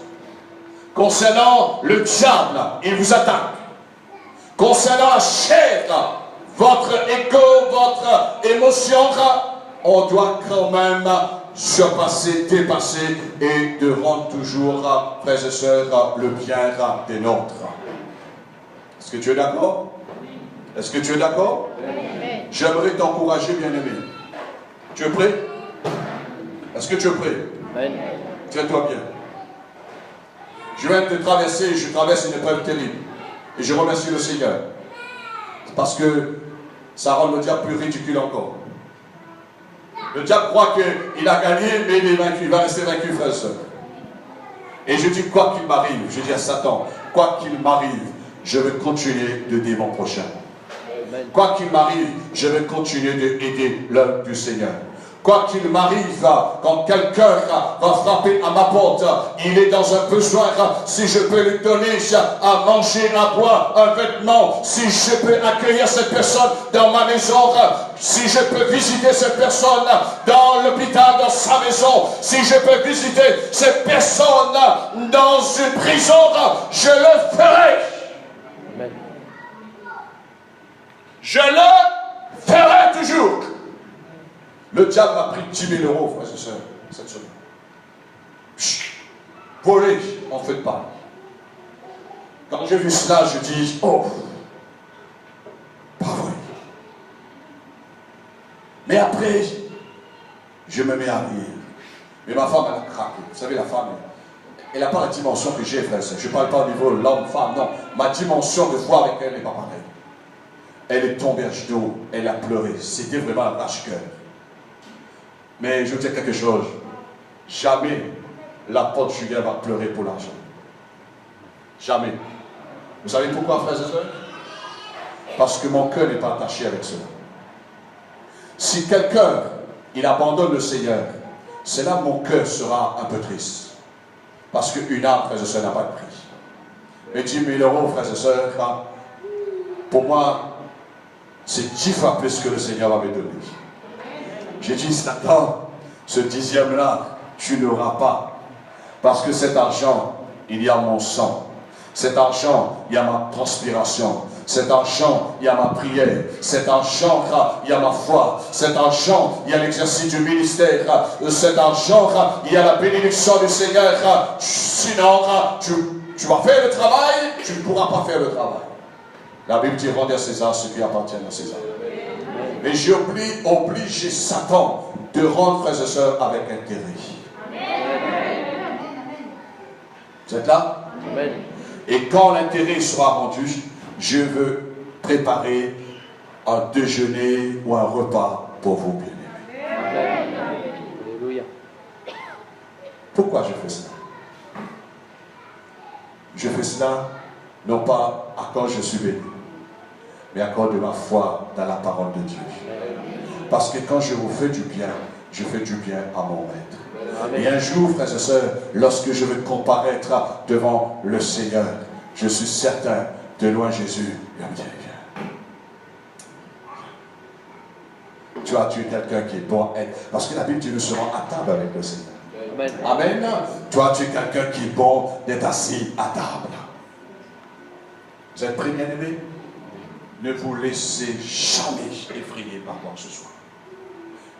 concernant le diable, il vous attaque, concernant la chair, votre ego, votre émotion, on doit quand même surpasser, dépasser et de rendre toujours, frères et sœurs, le bien des nôtres. Est-ce que tu es d'accord? Est-ce que tu es d'accord? J'aimerais t'encourager, bien-aimé. Tu es prêt? Est-ce que tu es prêt? Amen. Tiens-toi bien. Je viens de traverser, je traverse une épreuve terrible. Et je remercie le Seigneur. Parce que ça rend le diable plus ridicule encore. Le diable croit qu'il a gagné, mais il est vaincu. Il va rester vaincu, frère et soeur. Et je dis, quoi qu'il m'arrive, je dis à Satan, quoi qu'il m'arrive, je vais continuer de dire mon prochain. Quoi qu'il m'arrive, je vais continuer d'aider l'œuvre du Seigneur. Quoi qu'il m'arrive, quand quelqu'un va frapper à ma porte, il est dans un besoin, si je peux lui donner à manger, à boire, un vêtement, si je peux accueillir cette personne dans ma maison, si je peux visiter cette personne dans l'hôpital, dans sa maison, si je peux visiter cette personne dans une prison, je le ferai. Amen. Je le ferai toujours. Le diable m'a pris 10 000 euros, frères et sœurs, cette semaine. Voler, en fait pas. Quand j'ai vu cela, je dis, oh, pas vrai. Mais après, je me mets à rire. Mais ma femme, elle a craqué. Vous savez, la femme, elle n'a pas la dimension que j'ai, frère et sœurs. Je ne parle pas au niveau l'homme-femme, non. Ma dimension de foi avec elle n'est pas pareille. Elle est tombée à genoux, elle a pleuré. C'était vraiment un lâche-cœur. Mais je veux dire quelque chose. Jamais l'apôtre Julien va pleurer pour l'argent. Jamais. Vous savez pourquoi, frères et sœurs? Parce que mon cœur n'est pas attaché avec cela. Si quelqu'un, il abandonne le Seigneur, c'est là que mon cœur sera un peu triste. Parce qu'une âme, frères et sœurs, n'a pas de prix. Mais 10 000 euros, frères et sœurs, pour moi, c'est 10 fois plus que le Seigneur m'avait donné. J'ai dit, Satan, ce 10e-là, tu n'auras pas. Parce que cet argent, il y a mon sang. Cet argent, il y a ma transpiration. Cet argent, il y a ma prière. Cet argent, il y a ma foi. Cet argent, il y a l'exercice du ministère. Cet argent, il y a la bénédiction du Seigneur. Sinon, tu vas faire le travail, tu ne pourras pas faire le travail. La Bible dit, rendez à César ce qui appartient à César. Mais j'ai obligé Satan de rendre, frères et sœurs, avec intérêt. Vous êtes là? Amen. Et quand l'intérêt sera rendu, je veux préparer un déjeuner ou un repas pour vous, bien-aimés. Alléluia. Pourquoi je fais cela? Je fais cela non pas à cause je suis béni, mais à cause de ma foi dans la parole de Dieu. Parce que quand je vous fais du bien, je fais du bien à mon maître. Amen. Et un jour, frères et sœurs, lorsque je vais comparaître devant le Seigneur, je suis certain, de loin Jésus, viens. Tu es quelqu'un qui est bon. Parce que la Bible dit, nous serons à table avec le Seigneur. Amen. Amen. Toi, tu es quelqu'un qui est bon d'être assis à table. Vous êtes prêts, bien-aimés? Ne vous laissez jamais effrayer par quoi que ce soit.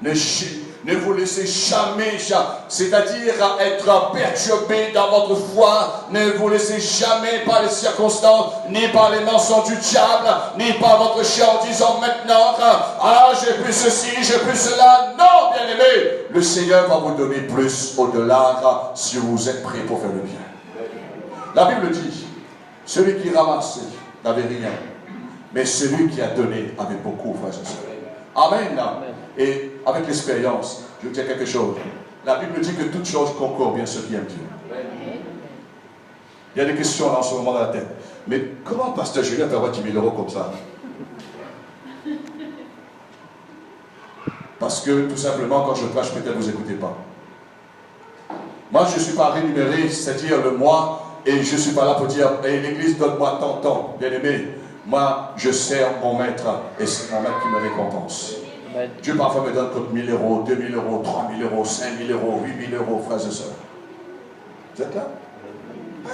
Ne vous laissez jamais, c'est-à-dire être perturbé dans votre foi. Ne vous laissez jamais par les circonstances, ni par les mensonges du diable, ni par votre chair en disant maintenant, ah, j'ai plus ceci, j'ai plus cela. Non, bien-aimé, le Seigneur va vous donner plus au-delà si vous êtes prêts pour faire le bien. La Bible dit, celui qui ramasse n'avait rien, mais celui qui a donné avait beaucoup, frères et sœurs. Amen. Amen. Et avec l'expérience, je vais vous dire quelque chose. La Bible dit que toute chose concourt bien ceux qui aiment Dieu. Il y a des questions là en ce moment dans la tête. Mais comment pasteur Julien peut avoir 10 000 euros comme ça? Parce que tout simplement, quand je prêche, peut-être vous n'écoutez pas. Moi, je ne suis pas rémunéré, c'est-à-dire le mois, et je ne suis pas là pour dire, hey, l'église donne-moi tant, bien aimé. Moi, je sers mon maître, et c'est mon maître qui me récompense. Amen. Dieu parfois me donne comme 1 000 euros, 2 000 euros, 3 000 euros, 5 000 euros, 8 000 euros, frères et sœurs. Vous êtes là? Ouais,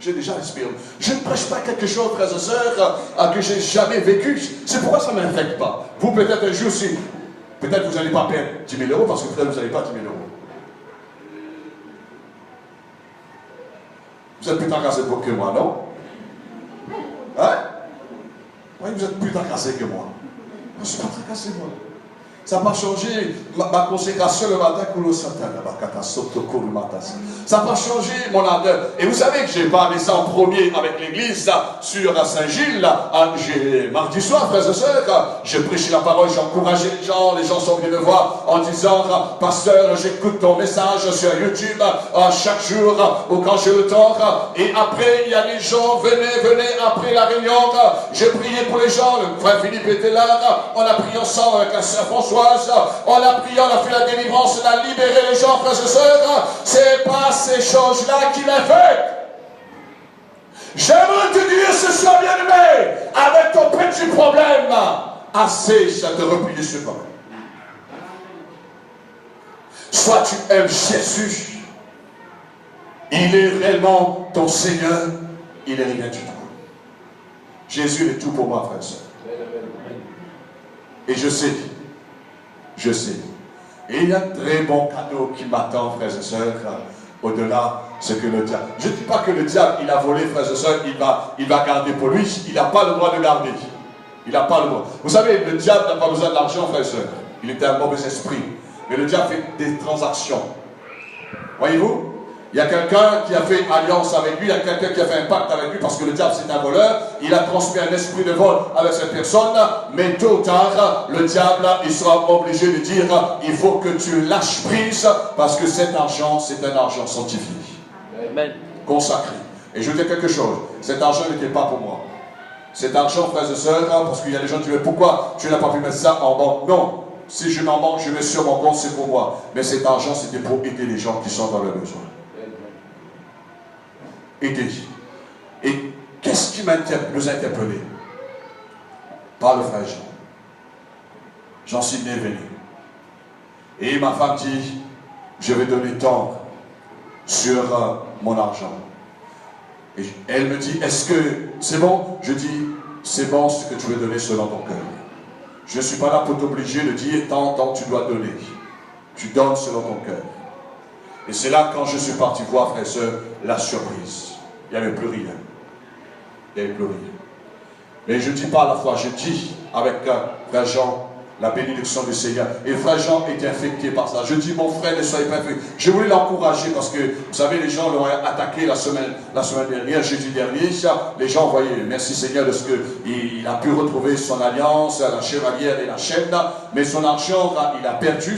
j'ai déjà respiré. Je ne prêche pas quelque chose, frères et sœurs, que je n'ai jamais vécu. C'est pourquoi ça ne m'infecte pas. Vous, peut-être un jour, si, peut-être vous n'allez pas perdre 10 000 euros, parce que peut-être vous n'allez pas 10 000 euros. Vous êtes plus tracassé que moi, non? Hein? Oui, vous êtes plus tracassé que moi. Je ne suis pas tracassé, moi. Ça n'a pas changé ma consécration le matin. Ça n'a pas changé mon ardeur. Et vous savez que j'ai parlé ça en premier avec l'église sur Saint-Gilles. Mardi soir, frères et sœurs, j'ai prêché la parole, j'ai encouragé les gens sont venus me voir en disant, pasteur, j'écoute ton message sur YouTube chaque jour ou quand j'ai le temps. Et après, il y a des gens, venez après la réunion. J'ai prié pour les gens, le frère Philippe était là, on a prié ensemble avec la sœur Françoise. On a prié, on a fait la délivrance, on a libéré les gens, frères et sœurs. C'est pas ces choses-là qui m'a fait. J'aimerais te dire ce soir, bien-aimé, avec ton petit problème, assez, ça te replie sur toi. Soit tu aimes Jésus, il est réellement ton Seigneur, il est rien du tout. Jésus est tout pour moi, frère et sœur. Et je sais. Et il y a un très bon cadeau qui m'attend, frères et sœurs, au-delà de ce que le diable. Je ne dis pas que le diable, il a volé, frères et sœurs, il va garder pour lui. Il n'a pas le droit de garder. Il n'a pas le droit. Vous savez, le diable n'a pas besoin d'argent, frères et sœurs. Il est un mauvais esprit. Mais le diable fait des transactions. Voyez-vous? Il y a quelqu'un qui a fait alliance avec lui, il y a quelqu'un qui a fait un pacte avec lui parce que le diable c'est un voleur. Il a transmis un esprit de vol avec cette personne, mais tôt ou tard, le diable, il sera obligé de dire, il faut que tu lâches prise parce que cet argent, c'est un argent sanctifié. Amen. Consacré. Et je dis quelque chose, cet argent n'était pas pour moi. Cet argent, frères et sœurs, parce qu'il y a des gens qui disent, pourquoi tu n'as pas pu mettre ça en banque? Non, si je m'en manque, je mets sur mon compte, c'est pour moi. Mais cet argent, c'était pour aider les gens qui sont dans le besoin. Aider. Et qu'est-ce qui nous a interpellés? Par le frère Jean. J'en suis venu. Et ma femme dit, je vais donner tant sur mon argent. Et elle me dit, est-ce que c'est bon? Je dis, c'est bon ce que tu veux donner selon ton cœur. Je ne suis pas là pour t'obliger de dire tant tu dois donner. Tu donnes selon ton cœur. Et c'est là quand je suis parti voir, frère et soeur, la surprise. Il n'y avait plus rien. Il n'y avait plus rien. Mais je ne dis pas à la fois, je dis avec frère Jean, la bénédiction du Seigneur. Et frère Jean était infecté par ça. Je dis, mon frère, ne soyez pas infecté. Je voulais l'encourager parce que, vous savez, les gens l'ont attaqué la semaine dernière, jeudi dernier. Les gens voyaient, merci Seigneur, de ce qu'il a pu retrouver son alliance, la chevalière et la chaîne. Mais son argent, il a perdu.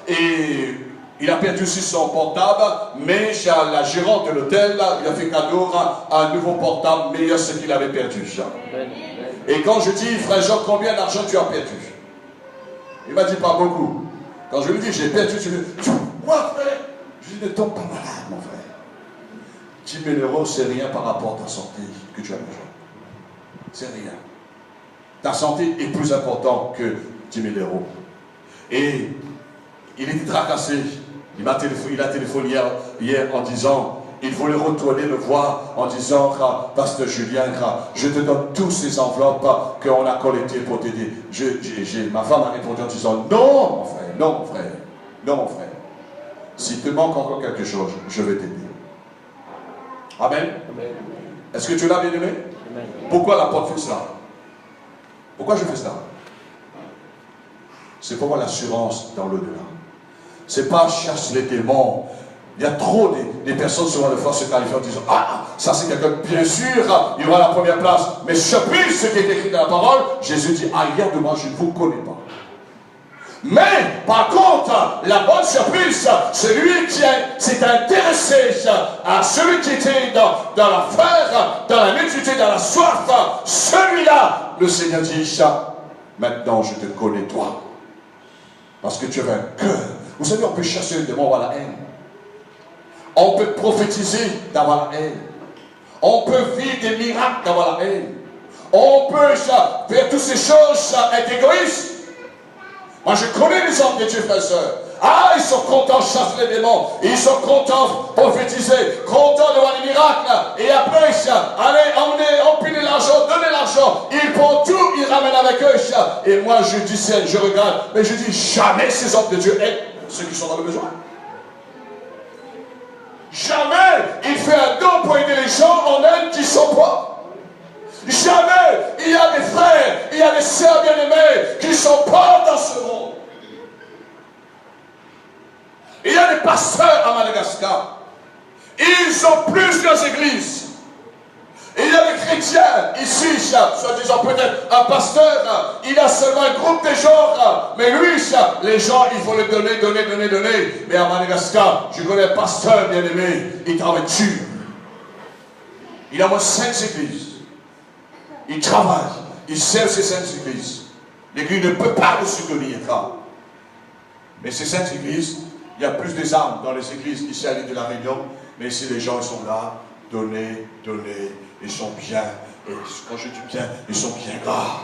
Et il a perdu aussi son portable, mais la gérante de l'hôtel, il a fait cadeau à un nouveau portable meilleur que ce qu'il avait perdu. Et quand je dis, frère Jean, combien d'argent tu as perdu? Il m'a dit, pas beaucoup. Quand je lui dis, j'ai perdu, tu me dis, quoi, frère? Je dis, ne tombe pas malade, mon frère. 10 000 euros, c'est rien par rapport à ta santé que tu as besoin. C'est rien. Ta santé est plus importante que 10 000 euros. Et il était tracassé. Il a téléphoné hier en disant, il voulait retourner me voir en disant, pasteur Julien, je te donne tous ces enveloppes qu'on a collectées pour t'aider. Ma femme a répondu en disant, non mon frère, non mon frère, non mon frère. S'il te manque encore quelque chose, je vais t'aider. Amen. Est-ce que tu l'as bien aimé? Pourquoi l'apôtre fait cela? Pourquoi je fais cela? C'est pour moi l'assurance dans l'au-delà. C'est pas chasse les démons. Il y a trop des personnes souvent de fois se qualifient en disant, ah, ça c'est quelqu'un, bien sûr, il aura la première place. Mais surprise, ce qui est écrit dans la parole, Jésus dit, ailleurs de moi, je ne vous connais pas. Mais, par contre, la bonne surprise, celui qui s'est intéressé à celui qui était dans la faim, dans la nudité, dans la soif, celui-là, le Seigneur dit, maintenant je te connais toi. Parce que tu as un cœur. Vous savez, on peut chasser le démon, avoir la haine. On peut prophétiser, d'avoir la haine. On peut vivre des miracles, d'avoir la haine. On peut faire toutes ces choses, être égoïste. Moi, je connais les hommes de Dieu, frères et sœurs. Ah, ils sont contents de chasser les démons. Ils sont contents de prophétiser, contents de voir les miracles. Et après, allez, emmener, empiler l'argent, donner l'argent. Ils prennent tout, ils ramènent avec eux. Et moi, je discerne, je regarde. Mais je dis, jamais ces hommes de Dieu aident ceux qui sont dans le besoin. Jamais il fait un don pour aider les gens en Inde qui sont pauvres. Jamais il y a des frères, il y a des sœurs bien-aimés qui sont pauvres dans ce monde. a des pasteurs à Madagascar. Ils ont plusieurs églises. Et il y a des chrétiens ici, soi-disant peut-être un pasteur, il a seulement un groupe de gens, mais lui, les gens, il faut les donner. Mais à Madagascar, je connais un pasteur bien-aimé, il travaille dur. Il a au moins 5 églises. Il travaille, il sert ces 5 églises. L'église ne peut pas le soutenir. Mais ces 5 églises, il y a plus des âmes dans les églises ici à l'île de la Réunion, mais ici les gens sont là, donner, ils sont bien, et quand je dis bien, ils sont bien gras.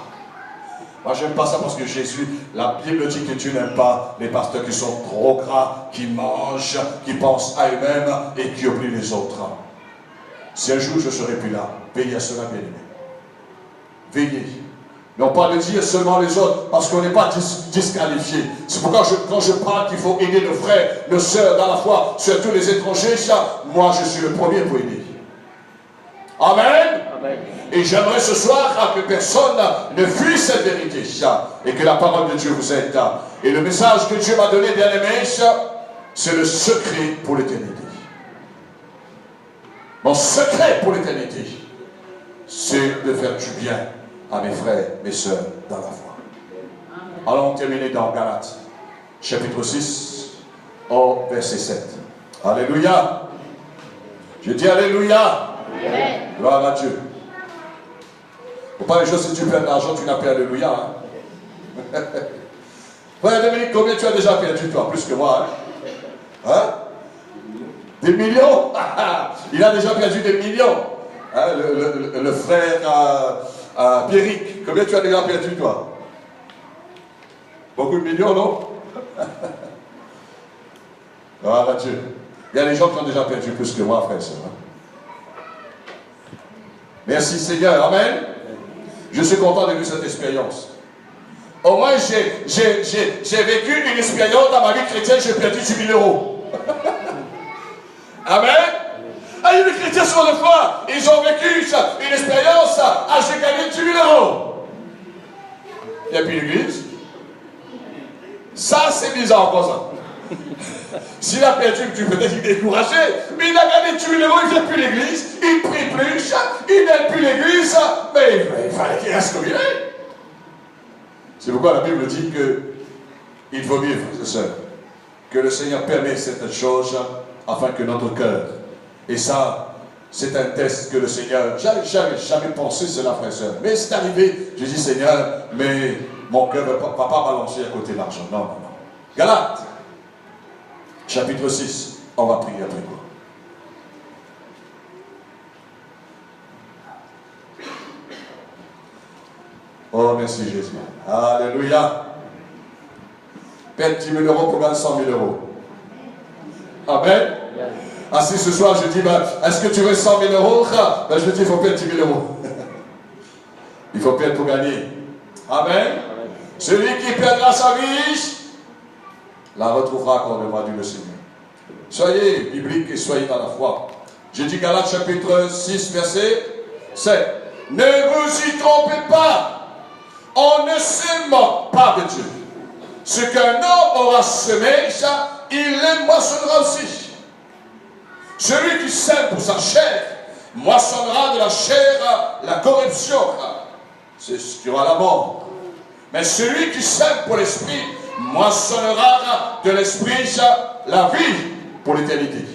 Moi j'aime pas ça parce que Jésus, la Bible dit que Dieu n'aime pas les pasteurs qui sont trop gras, qui mangent, qui pensent à eux-mêmes et qui oublient les autres. Si un jour je ne serai plus là, veillez à cela, bien aimé. Veillez. Non pas de dire seulement les autres, parce qu'on n'est pas disqualifié. C'est pourquoi quand je parle qu'il faut aider nos frères, nos sœurs dans la foi, surtout les étrangers, moi je suis le premier pour aider. Amen. Amen. Et j'aimerais ce soir que personne ne fuit cette vérité, et que la parole de Dieu vous aide. Et le message que Dieu m'a donné, bien aimé, c'est le secret pour l'éternité. Mon secret pour l'éternité, c'est de faire du bien à mes frères, mes sœurs dans la foi. Allons terminer dans Galates, chapitre 6, au verset 7. Alléluia. Je dis Alléluia. Amen. Gloire à Dieu. Faut pas les choses, si tu perds de l'argent, tu n'as pas Alléluia. Hein? Frère Dominique, combien tu as déjà perdu, toi? Plus que moi. Hein? Des millions? Il a déjà perdu des millions. Hein? Le frère Pierrick, combien tu as déjà perdu, toi? Beaucoup de millions, non? Gloire à Dieu. Il y a des gens qui ont déjà perdu plus que moi, frère et sœur. Merci Seigneur, amen. Je suis content de vivre cette expérience. Au moins j'ai vécu une expérience dans ma vie chrétienne, j'ai perdu 10 000 euros. Amen. Ah, il y a des chrétiens sur le foi, ils ont vécu une expérience, j'ai gagné 10 000 euros. Il n'y a plus d'église. Ça c'est bizarre encore ça. S'il a perdu, tu peux être découragé, mais il a gagné 10 000 euros, il ne fait plus l'église, il ne prie plus, il n'aime plus l'église, mais il fallait qu'il reste comme il est. C'est pourquoi la Bible dit qu'il faut vivre, frères et sœurs, que le Seigneur permet cette chose afin que notre cœur, et ça, c'est un test que le Seigneur, j'avais jamais pensé cela, frères et sœurs, mais c'est arrivé, je dis Seigneur, mais mon cœur ne va pas balancer à côté de l'argent, non. Galates, chapitre 6, on va prier après quoi. Oh, merci Jésus. Alléluia. Père 10 000 euros pour gagner 100 000 euros. Amen. Ah, si ce soir je dis, est-ce que tu veux 100 000 euros? Je dis, il faut perdre 10 000 euros. Il faut perdre pour gagner. Amen. Celui qui perdra sa vie, la retrouvera encore devant Dieu le Seigneur. Soyez bibliques et soyez dans la foi. Je dis Galates chapitre 6, verset 7. Ne vous y trompez pas. On ne se moque pas de Dieu. Ce qu'un homme aura semé, il le moissonnera aussi. Celui qui sème pour sa chair, moissonnera de la chair la corruption. C'est ce qui aura la mort. Mais celui qui sème pour l'esprit, moissonnera de l'esprit la vie pour l'éternité.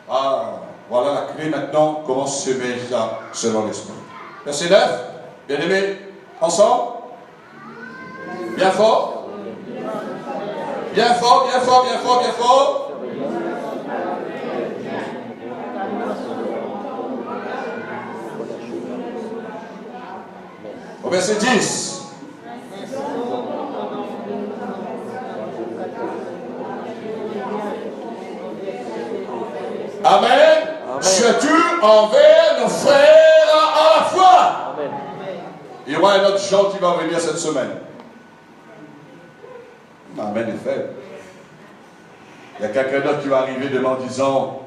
Ah, voilà la clé maintenant, comment semer ça selon l'esprit. Verset 9, bien aimé, ensemble. Bien fort. Bien fort, bien fort, bien fort, bien fort. Au verset 10. Amen. Amen. Surtout envers nos frères à la foi. Amen. Il y aura un autre chant qui va venir cette semaine. Amen est fait. Il y a quelqu'un d'autre qui va arriver demain en disant,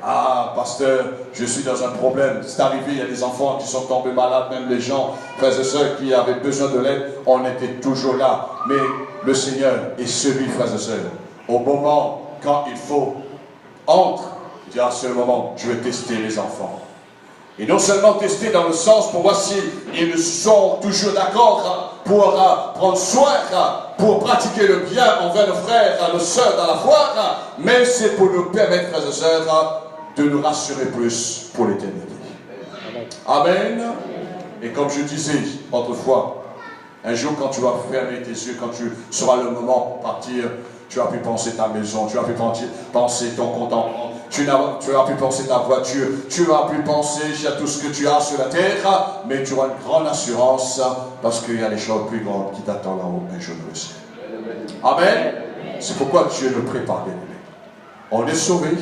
ah, pasteur, je suis dans un problème. C'est arrivé, il y a des enfants qui sont tombés malades, même les gens, frères et sœurs qui avaient besoin de l'aide, on était toujours là. Mais le Seigneur est celui, frères et sœurs, au moment quand il faut, entre, il dit, à ce moment, je vais tester les enfants. Et non seulement tester dans le sens pour voir s'ils sont toujours d'accord pour prendre soin, pour pratiquer le bien envers nos frères, nos sœurs dans la foi, mais c'est pour nous permettre, frères et sœurs, de nous rassurer plus pour l'éternité. Amen. Et comme je disais autrefois, un jour quand tu vas fermer tes yeux, quand tu seras le moment de partir, tu as pu penser ta maison, tu as pu penser ton contentement, tu as pu penser ta voiture, tu as pu penser à tout ce que tu as sur la terre, mais tu auras une grande assurance parce qu'il y a des choses plus grandes qui t'attendent là-haut un jour dans le ciel. Amen. C'est pourquoi Dieu nous prépare, bien-aimés. On est sauvés.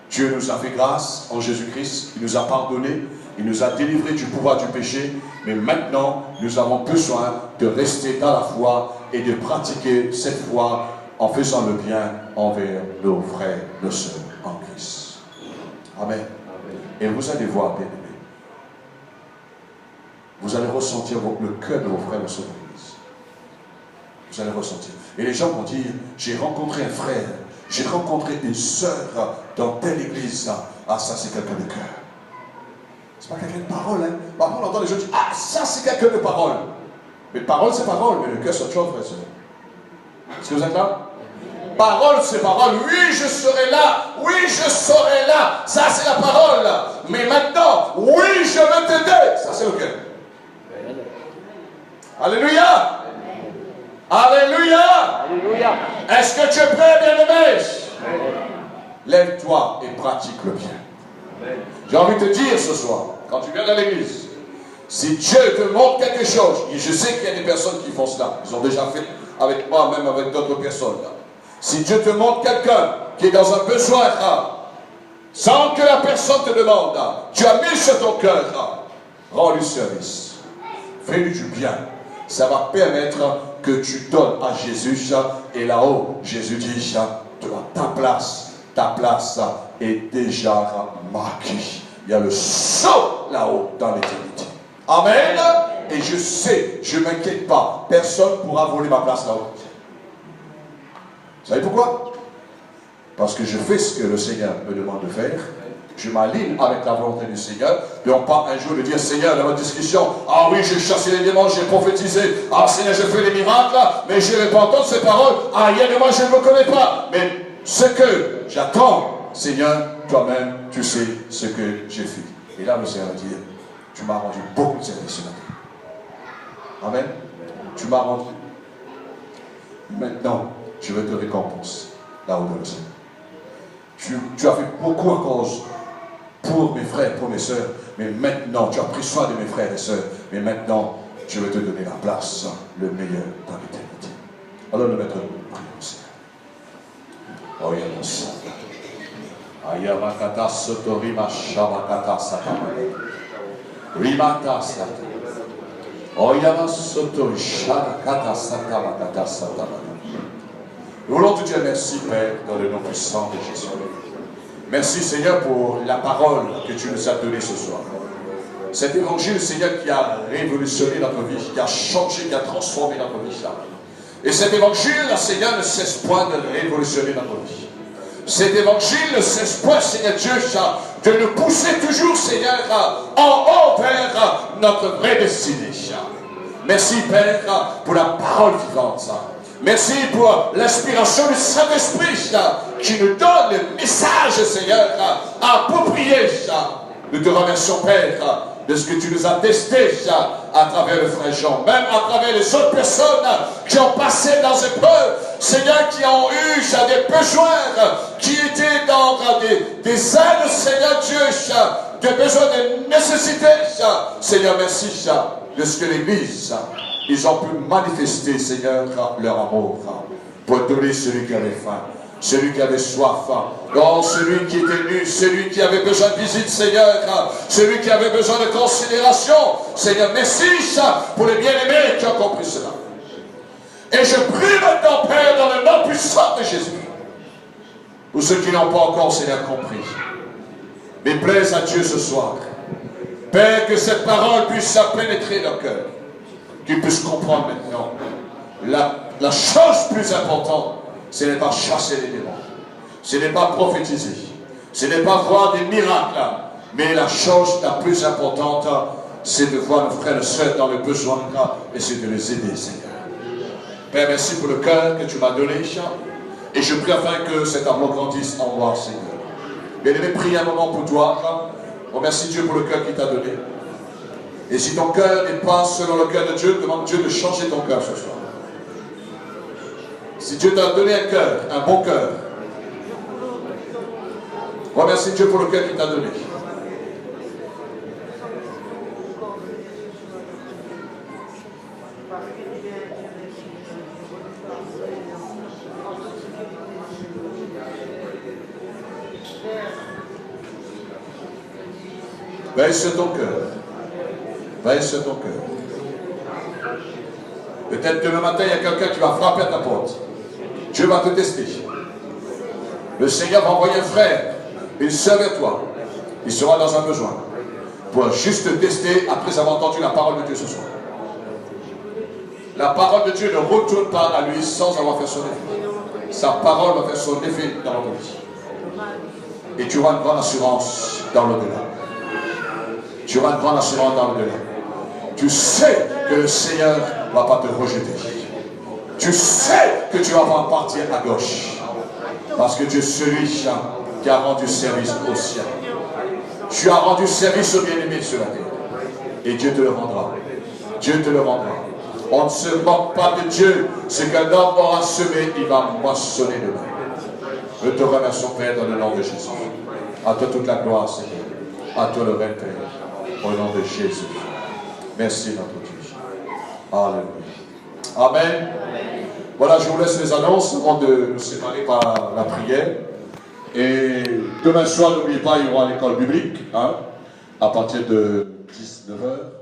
Dieu nous a fait grâce en Jésus-Christ. Il nous a pardonné. Il nous a délivrés du pouvoir du péché. Mais maintenant, nous avons besoin de rester dans la foi et de pratiquer cette foi en faisant le bien envers nos frères, nos sœurs en Christ. Amen. Et vous allez voir, bien-aimés, vous allez ressentir le cœur de vos frères et sœurs en Christ. Vous allez ressentir. Et les gens vont dire, j'ai rencontré un frère, j'ai rencontré une sœur dans telle église. Ah, ça c'est quelqu'un de cœur. C'est pas quelqu'un de parole, hein. Parfois on entend les gens dire, ah, ça c'est quelqu'un de parole. Mais parole c'est parole, mais le cœur c'est autre chose, frère et sœur. Est-ce que vous êtes là? Parole c'est parole. Oui, je serai là. Oui, je serai là. Ça c'est la parole. Mais maintenant, oui, je veux t'aider. Ça c'est le cœur. Alléluia. Alléluia. Alléluia. Est-ce que tu es prêt, bien-aimé? Lève-toi et pratique le bien. J'ai envie de te dire ce soir, quand tu viens dans l'église, si Dieu te montre quelque chose, et je sais qu'il y a des personnes qui font cela, ils ont déjà fait avec moi, même avec d'autres personnes. Si Dieu te montre quelqu'un qui est dans un besoin, sans que la personne te demande, tu as mis sur ton cœur, rends-lui service. Fais-lui du bien. Ça va permettre que tu donnes à Jésus, et là-haut, Jésus dit, ta place est déjà marquée. Il y a le saut là-haut dans l'éternité. Amen. Et je sais, je ne m'inquiète pas, personne ne pourra voler ma place là-haut. Vous savez pourquoi? Parce que je fais ce que le Seigneur me demande de faire. Je m'aligne avec la volonté du Seigneur. Donc pas un jour de dire, Seigneur, dans votre discussion, ah oui, j'ai chassé les démons, j'ai prophétisé, ah Seigneur, j'ai fait des miracles, mais je ne vais pas entendre ces paroles, ah, il y a de moi, je ne me connais pas. Mais ce que j'attends, Seigneur, toi-même, tu sais ce que j'ai fait. Et là, le Seigneur va dire, tu m'as rendu beaucoup de service ce matin. Amen. Tu m'as rendu. Maintenant, je vais te récompenser là-haut dans le ciel. Tu as fait beaucoup à cause pour mes frères, pour mes sœurs, mais maintenant, tu as pris soin de mes frères et sœurs, mais maintenant, je vais te donner la place, le meilleur dans l'éternité. Alors, le maître, nous prions au Seigneur. Oh, il y a mon sang. Ayamakata sotorima shamakata satamane. Rimata satamane. Oh, il y a mon sotori shamakata satamakata satamane. Nous voulons te dire merci, Père, dans le nom puissant de Jésus. Merci, Seigneur, pour la parole que tu nous as donnée ce soir. Cet évangile, Seigneur, qui a révolutionné notre vie, qui a changé, qui a transformé notre vie. Et cet évangile, Seigneur, ne cesse point de révolutionner notre vie. Cet évangile ne cesse point, Seigneur Dieu, de nous pousser toujours, Seigneur, en haut vers notre vraie destinée. Merci, Père, pour la parole vivante. Merci pour l'inspiration du Saint-Esprit qui nous donne le message, Seigneur, approprié. Nous te remercions, Père, de ce que tu nous as testé à travers le frère Jean, même à travers les autres personnes qui ont passé dans ces épreuves, Seigneur, qui ont eu des besoins, qui étaient dans des aides, Seigneur Dieu, des besoins, des nécessités. Seigneur, merci de ce que l'Église, ils ont pu manifester, Seigneur, leur amour pour donner celui qui avait faim, celui qui avait soif, celui qui était nu, celui qui avait besoin de visite, Seigneur, celui qui avait besoin de considération. Seigneur, merci pour les bien-aimés qui ont compris cela. Et je prie maintenant, Père, dans le nom puissant de Jésus, pour ceux qui n'ont pas encore, Seigneur, compris. Mais plaise à Dieu ce soir. Père, que cette parole puisse pénétrer leur cœur. Qu'ils puissent comprendre maintenant. La chose plus importante, ce n'est pas chasser les démons. Ce n'est pas prophétiser. Ce n'est pas voir des miracles. Mais la chose la plus importante, c'est de voir nos frères et sœurs dans le besoin et c'est de les aider, Seigneur. Père, merci pour le cœur que tu m'as donné. Et je prie afin que cet amour grandisse en moi, Seigneur. Bien-aimé, prie un moment pour toi. Remercie Dieu pour le cœur qu'il t'a donné. Et si ton cœur n'est pas selon le cœur de Dieu, demande Dieu de changer ton cœur ce soir. Si Dieu t'a donné un cœur, un bon cœur, remercie Dieu pour le cœur qu'il t'a donné. Veille sur ton cœur. Veille sur ton cœur. Peut-être que demain matin, il y a quelqu'un qui va frapper à ta porte. Dieu va te tester. Le Seigneur va envoyer un frère, une sœur vers toi. Il sera dans un besoin. Pour juste te tester après avoir entendu la parole de Dieu ce soir. La parole de Dieu ne retourne pas à lui sans avoir fait son effet. Sa parole va faire son effet dans notre vie. Et tu auras une grande assurance dans l'au-delà. Tu auras une grande assurance dans l'au-delà. Tu sais que le Seigneur ne va pas te rejeter. Tu sais que tu vas pas partir à gauche. Parce que tu es celui qui a rendu service au ciel. Tu as rendu service au bien-aimé sur la terre. Et Dieu te le rendra. Dieu te le rendra. On ne se moque pas de Dieu. Ce qu'un homme aura semé, il va moissonner demain. Nous te remercions, Père, dans le nom de Jésus. À toi toute la gloire, Seigneur. À toi le règne, Père. Au nom de Jésus. Merci, notre Dieu. Alléluia. Amen. Voilà, je vous laisse les annonces avant de nous séparer par la prière. Et demain soir, n'oubliez pas, il y aura l'école biblique, à partir de 19h.